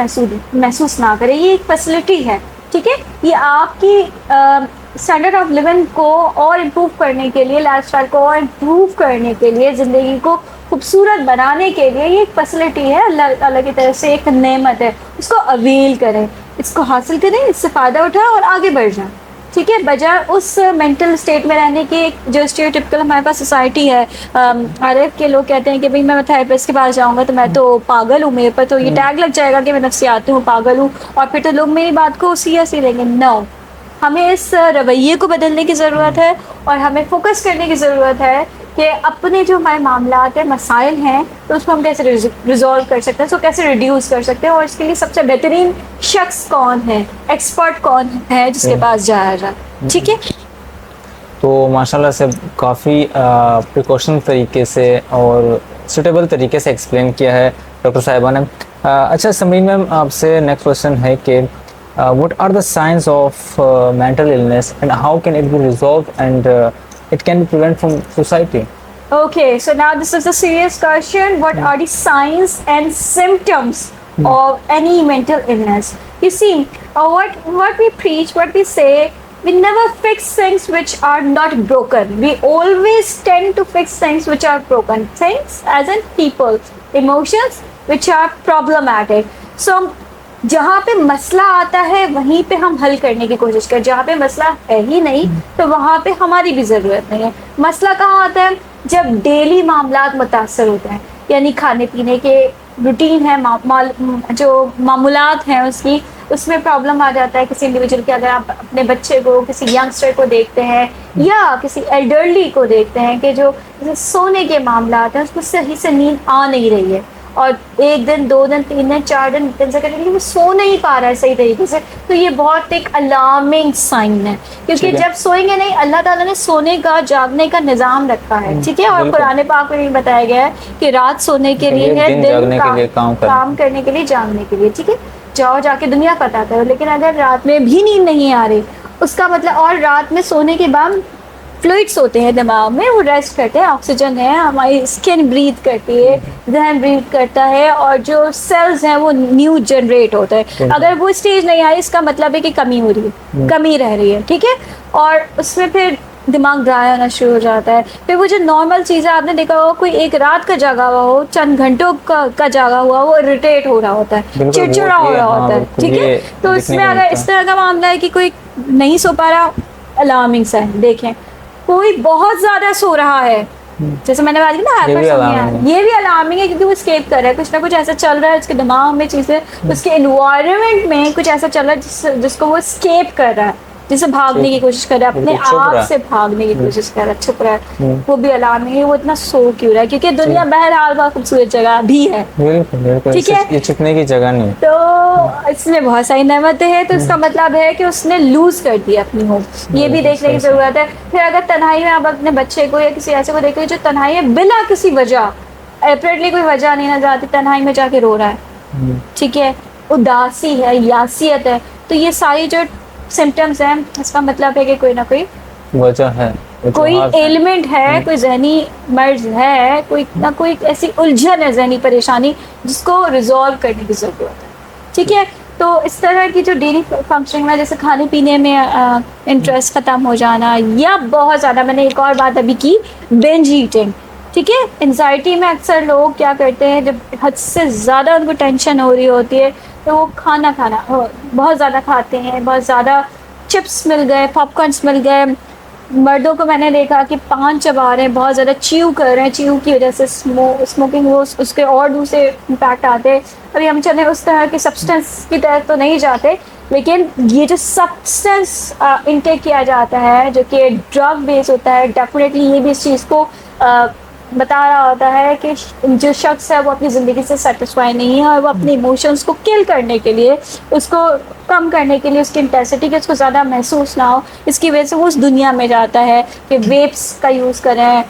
محسوس نہ کرے. یہ ایک فیسلٹی ہے, ٹھیک ہے, یہ آپ کی اسٹینڈرڈ آف لیونگ کو اور امپروو کرنے کے لیے, لائف اسٹائل کو اور امپروو کرنے کے لیے, زندگی کو خوبصورت بنانے کے لیے یہ ایک فیسلٹی ہے, اللہ تعالیٰ کی طرف سے ایک نعمت ہے. اس کو اویل کریں, اس کو حاصل کریں, اس سے فائدہ اٹھائیں اور آگے بڑھ جائیں. ٹھیک ہے, بجائے اس مینٹل اسٹیٹ میں رہنے کی جو اسٹیریوٹیپیکل ہمارے پاس سوسائٹی ہے. عارف کے لوگ کہتے ہیں کہ بھائی میں تھراپسٹ کے پاس جاؤں گا تو میں تو پاگل ہوں, میرے پر تو یہ ٹیگ لگ جائے گا کہ میں نفسیاتی ہوں, پاگل ہوں, اور پھر تو لوگ میری بات کو سیریسلی لیں گے. نو, ہمیں اس رویے کو بدلنے کی ضرورت ہے, اور ہمیں فوکس کرنے کی ضرورت ہے کہ اپنے جو ہمارے معاملات ہیں, مسائل ہیں, تو اس کو ہم کیسے ریزالو کر سکتے ہیں, اس کو کیسے ریڈیوس کر سکتے ہیں, اور اس کے لیے سب سے بہترین شخص کون ہے, ایکسپرٹ کون ہے جس کے پاس جایا جائے. ٹھیک ہے, تو ماشاءاللہ سے کافی پریکاشن طریقے سے اور سوٹیبل طریقے سے ایکسپلین کیا ہے ڈاکٹر صاحبہ نے. اچھا سمرین میم, آپ سے نیکسٹ کوشچن ہے کہ what are the signs of mental illness and how can it be resolved and it can be prevented from society? Okay, so now this is a serious question. What are the signs and symptoms of any mental illness? You see, what we preach, what we say, we never fix things which are not broken. We always tend to fix things which are broken. Things as in people, emotions which are problematic. So جہاں پہ مسئلہ آتا ہے وہیں پہ ہم حل کرنے کی کوشش کریں. جہاں پہ مسئلہ ہے ہی نہیں تو وہاں پہ ہماری بھی ضرورت نہیں ہے. مسئلہ کہاں آتا ہے؟ جب ڈیلی معاملات متاثر ہوتے ہیں, یعنی کھانے پینے کے روٹین ہے, جو معمولات ہیں اس میں پرابلم آ جاتا ہے کسی انڈیویجول کے. اگر آپ اپنے بچے کو, کسی ینگسٹر کو دیکھتے ہیں, یا کسی ایلڈرلی کو دیکھتے ہیں کہ جو سونے کے معاملات ہیں, اس کو صحیح سے نیند آ نہیں رہی ہے, اور 1 دن 2 دن 3 دن 4 دن سے کریں گے, وہ سو نہیں پا رہا ہے صحیح طریقے سے, تو یہ بہت ایک الارمنگ سائن ہے. کیونکہ جب سوئیں گے نہیں, اللہ تعالیٰ نے سونے کا, جاگنے کا نظام رکھا ہے. ٹھیک ہے, اور قرآن پاک میں بھی بتایا گیا ہے کہ رات سونے کے لیے ہے, دن کام کرنے کے لیے, جاگنے کے لیے. ٹھیک ہے, جاؤ جا کے دنیا پتہ کرو. لیکن اگر رات میں بھی نیند نہیں آ رہی, اس کا مطلب, اور رات میں سونے کے بعد فلوئڈس ہوتے ہیں دماغ میں, وہ ریسٹ کرتے ہیں, آکسیجن ہے, ہماری اسکن بریتھ کرتی ہے, ذہن بریتھ کرتا ہے, اور جو سیلز ہیں وہ نیو جنریٹ ہوتا ہے. اگر وہ اسٹیج نہیں آئی, اس کا مطلب ہے کہ کمی ہو رہی ہے, کمی رہ رہی ہے. ٹھیک ہے, اور اس میں پھر دماغ ڈرائی ہونا شروع ہو جاتا ہے. پھر وہ جو نارمل چیزیں آپ نے دیکھا ہو, کوئی ایک رات کا جاگا ہوا ہو, چند گھنٹوں کا جاگا ہوا, وہ اریٹیٹ ہو رہا ہوتا ہے, چڑچڑا ہو رہا ہوتا ہے. ٹھیک ہے, تو اس میں اگر اس طرح کا معاملہ ہے کہ کوئی نہیں سو پا رہا, الارمنگ سائن. دیکھیں, کوئی بہت زیادہ سو رہا ہے, جیسے میں نے بات کی نا ہائپرسومنیا, یہ بھی الارمنگ ہے, کیونکہ وہ اسکیپ کر رہا ہے, کچھ نہ کچھ ایسا چل رہا ہے اس کے دماغ میں, چیزیں اس کے انوائرمنٹ میں کچھ ایسا چل رہا ہے جس کو وہ اسکیپ کر رہا ہے. جیسے بھاگنے کی کوشش کر رہا ہے، اپنے آپ سے بھاگنے کی کوشش کر رہا ہے، چھپ رہا ہے، وہ بھی اللہ نہیں ہے، وہ اتنا سو کیوں رہا ہے، کیونکہ دنیا بہرحال بہت خوبصورت جگہ بھی ہے، ٹھیک ہے، یہ چھپنے کی جگہ نہیں. تو اس میں بہت ساری نعمتیں ہیں، تو اس کا مطلب ہے کہ اس نے لوز کر دیا اپنی ہوپ، یہ بھی دیکھنے کی ضرورت ہے. پھر اگر تنہائی میں آپ اپنے بچے کو یا کسی ایسے کو دیکھ رہے جو تنہائی ہے بلا کسی وجہ، اپریٹلی کوئی وجہ نہیں نظر آتی، تنہائی میں جا کے رو رہا ہے، ٹھیک ہے، اداسی ہے، یاسیت ہے، تو یہ ساری جو سمٹمز ہیں اس کا مطلب ہے کہ کوئی نہ کوئی وجہ ہے، کوئی ایلیمنٹ ہے، کوئی ذہنی مرض ہے، کوئی نہ کوئی ایسی الجھن ہے، ذہنی پریشانی جس کو ریزالو کرنے کی ضرورت ہے، ٹھیک ہے. تو اس طرح کی جو ڈیلی فنکشننگ میں جیسے کھانے پینے میں انٹرسٹ ختم ہو جانا، یا بہت زیادہ، میں نے ایک اور بات ابھی کی، بنج ایٹنگ، ٹھیک ہے. انزائٹی میں اکثر لوگ کیا کرتے ہیں، جب حد سے زیادہ ان کو ٹینشن ہو رہی ہوتی ہے تو وہ کھانا بہت زیادہ کھاتے ہیں، بہت زیادہ چپس مل گئے، پاپ کارنس مل گئے. مردوں کو میں نے دیکھا کہ پان چبا رہے ہیں، بہت زیادہ چیو کر رہے ہیں، چیو کی وجہ سے اسموکنگ وہ اس کے اور دوسرے امپیکٹ آتے ہیں. ابھی ہم چلے اس طرح کی سبسٹنس کی طرف تو نہیں جاتے، لیکن یہ جو سبسٹنس انٹیک کیا جاتا ہے جو کہ ڈرگ بیس ہوتا ہے، ڈیفینیٹلی یہ بھی اس چیز کو بتا رہا ہوتا ہے کہ جو شخص ہے وہ اپنی زندگی سے سیٹسفائی نہیں ہے، اور وہ اپنے ایموشنس کو کل کرنے کے لیے، اس کو کم کرنے کے لیے، اس کی انٹینسٹی کہ اس کو زیادہ محسوس نہ ہو، اس کی وجہ سے وہ اس دنیا میں جاتا ہے کہ ویپس کا یوز کریں،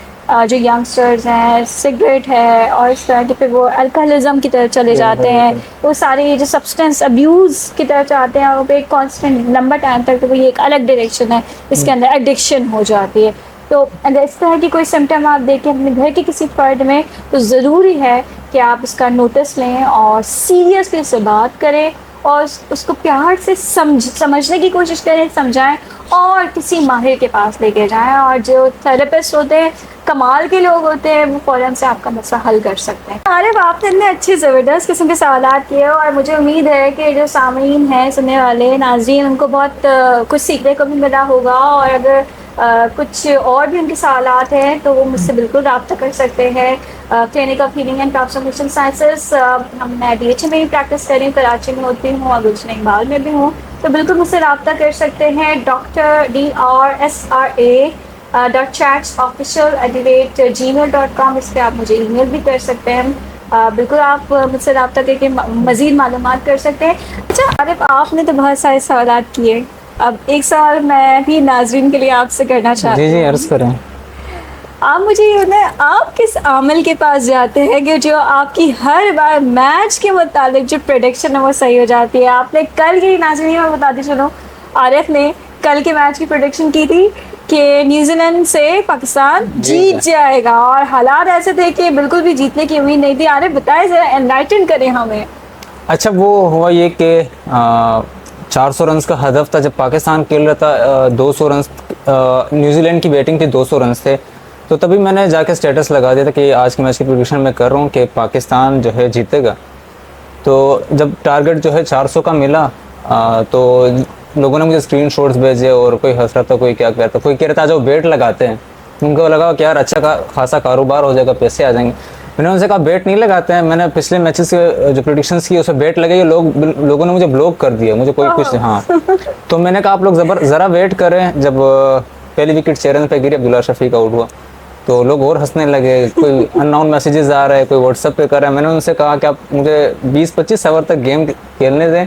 جو ینگسٹرز ہیں، سگریٹ ہے، اور اس طرح کے پھر وہ الکحلزم کی طرف چلے جاتے ہیں، وہ سارے جو سبسٹنس ابیوز کی طرف جاتے ہیں، وہ ایک کانسٹنٹ لمبا ٹائم تک، تو وہ یہ ایک الگ ڈائریکشن ہے، اس کے اندر ایڈکشن ہو جاتی ہے. تو اگر اس طرح کی کوئی سمٹم آپ دیکھیں اپنے گھر کے کسی فرد میں، تو ضروری ہے کہ آپ اس کا نوٹس لیں اور سیریسلی سے بات کریں، اور اس کو پیار سے سمجھنے کی کوشش کریں، سمجھائیں، اور کسی ماہر کے پاس لے کے جائیں. اور جو تھراپسٹ ہوتے ہیں، کمال کے لوگ ہوتے ہیں، وہ فوراً سے آپ کا مسئلہ حل کر سکتے ہیں. عارف، آپ نے اتنے اچھے زبردست قسم کے سوالات کیے، اور مجھے امید ہے کہ جو سامعین ہیں، سننے والے ناظرین، ان کو بہت کچھ سیکھنے کو بھی ملا ہوگا. اور اگر کچھ اور بھی ان کے سوالات ہیں تو وہ مجھ سے بالکل رابطہ کر سکتے ہیں. Clinic of healing and transformation sciences, میں DHA میں بھی پریکٹس کر رہی ہوں، کراچی میں ہوتی ہوں، اور گلشن اقبال میں بھی ہوں، تو بالکل مجھ سے رابطہ کر سکتے ہیں. DrSRA.chats@gmail.com، اس پہ آپ مجھے ای میل بھی کر سکتے ہیں. بالکل آپ مجھ سے رابطہ کر کے مزید معلومات کر سکتے ہیں. اچھا عارف، آپ نے تو بہت سارے سوالات کیے، اب ایک سوال میں بھی ناظرین کے لیے آپ سے کرنا چاہتی ہوں. جی عرض کریں. آپ مجھے یہ بتائیں، آپ کس عامل کے پاس جاتے ہیں کہ جو آپ کی ہر بار میچ کے متعلق جو پریڈکشن ہے وہ صحیح ہو جاتی ہے؟ آپ نے کل کی ناظرین میں بتاتی چلو، عارف نے کل کے میچ کی پریڈکشن کی تھی کہ نیوزی لینڈ سے پاکستان جیت جائے گا، اور حالات ایسے تھے کہ بالکل بھی جیتنے کی امید نہیں تھی. عارف بتائیں ذرا، انلائٹن کریں ہمیں. اچھا، وہ ہوا یہ کہ 400 رنز کا ہدف تھا جب پاکستان کھیل رہا تھا. 200 رنز نیوزی لینڈ کی بیٹنگ تھی، 200 رنز تھے. تو تبھی میں نے جا کے اسٹیٹس لگا دیا تھا کہ آج کے میچ کی پریڈکشن میں کر رہا ہوں کہ پاکستان جو ہے جیتے گا. تو جب ٹارگٹ جو ہے 400 کا ملا تو لوگوں نے مجھے اسکرین شاٹس بھیجے، اور کوئی ہنس رہا تھا، کوئی کیا کہتا، کوئی کہہ رہا تھا جو بیٹ لگاتے ہیں ان کو لگا کہ یار اچھا خاصا کاروبار ہو جائے گا، پیسے آ جائیں گے. میں نے ان سے کہا بیٹ نہیں لگاتے ہیں. میں نے پچھلے میچز کے جو پریڈکشنز کی اس میں بیٹ لگے، لوگوں نے مجھے بلاک کر دیا، مجھے کوئی کچھ. ہاں، تو میں نے کہا آپ لوگ ذرا ویٹ کریں. جب پہلی وکٹ 6 رن پہ گری، عبداللہ شفیق آؤٹ ہوا، تو لوگ اور ہنسنے لگے، کوئی ان نون میسیجز آ رہے ہیں، کوئی واٹس ایپ پہ کر رہا ہے. میں نے ان سے کہا کہ آپ مجھے 20-25 اوور تک گیم کھیلنے دیں،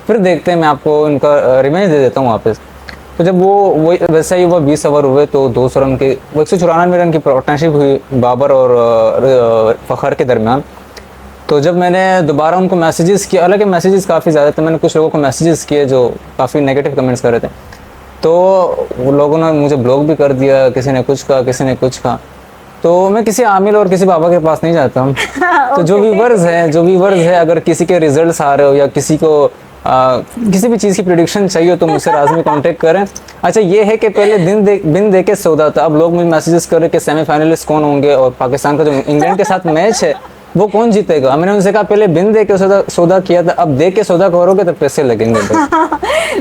پھر دیکھتے ہیں، میں آپ کو ان کا ریونج دے دیتا ہوں واپس. تو جب وہ ویسا ہی ہوا، 20 اوور ہوئے تو 200 رن کے 194 رن کی پارٹنرشپ ہوئی بابر اور فخر کے درمیان. تو جب میں نے دوبارہ ان کو میسیجز کیا، حالانکہ میسیجز کافی زیادہ تھے، میں نے کچھ لوگوں کو میسیجز کیے جو کافی نیگیٹو کمنٹس کر رہے تھے، تو وہ لوگوں نے مجھے بلاک بھی کر دیا. کسی نے کچھ کہا، کسی نے کچھ کہا. تو میں کسی عامل اور کسی بابا کے پاس نہیں جاتا ہوں. تو جو ویورز ہے اگر کسی کے ریزلٹس آ رہے ہو یا کسی کو کسی بھی چیز کی پریڈکشن چاہیے تو مجھ سے لازمی کانٹیکٹ کریں. اچھا یہ ہے کہ پہلے دن دے کے سودا تھا، اب لوگ مجھے میسیجز کر رہے کہ سیمی فائنلسٹ کون ہوں گے، اور پاکستان کا جو انگلینڈ کے ساتھ میچ ہے وہ کون جیتے گا. میں نے ان سے کہا پہلے بن دے کے سودا کیا تھا، اب دے کے سودا کرو گے تو پیسے لگیں گے.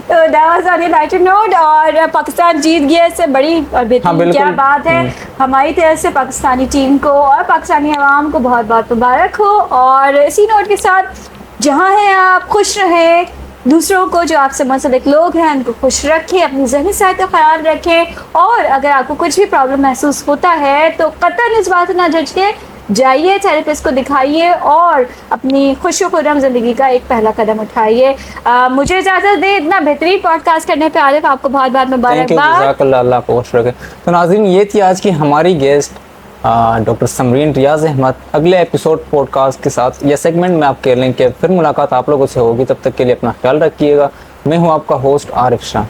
تو that was on a lighter note، اور پاکستان جیت گیا، اس سے بڑی اور بہترین کیا بات ہے. ہماری طرف سے پاکستانی ٹیم کو اور پاکستانی عوام کو بہت بہت مبارک ہو. اور اسی نوٹ کے ساتھ، جہاں ہیں آپ خوش رہیں، دوسروں کو جو آپ سے منسلک لوگ ہیں ان کو خوش رکھیں, اپنی ذہنی صحت کا خیال رکھیں, اور اگر آپ کو کچھ بھی پرابلم محسوس ہوتا ہے تو قطعاً اس بات سے نہ جھجکیں, جائیے تھراپسٹ کو دکھائیے اور اپنی خوش و خرم زندگی کا ایک پہلا قدم اٹھائیے. مجھے اجازت دیں, اتنا بہترین پوڈ کاسٹ کرنے پہ عارف آپ کو بہت بہت مبارکباد. جزاک اللہ, اللہ کو خوش رکھے. تو ناظرین یہ تھی آج کی ہماری گیسٹ ڈاکٹر سمرین ریاض احمد. اگلے ایپیسوڈ پوڈ کاسٹ کے ساتھ یا سیگمنٹ میں آپ کہہ لیں کہ پھر ملاقات آپ لوگوں سے ہوگی. تب تک کے لیے اپنا خیال رکھیے گا. میں ہوں آپ کا ہوسٹ عارف شاہ.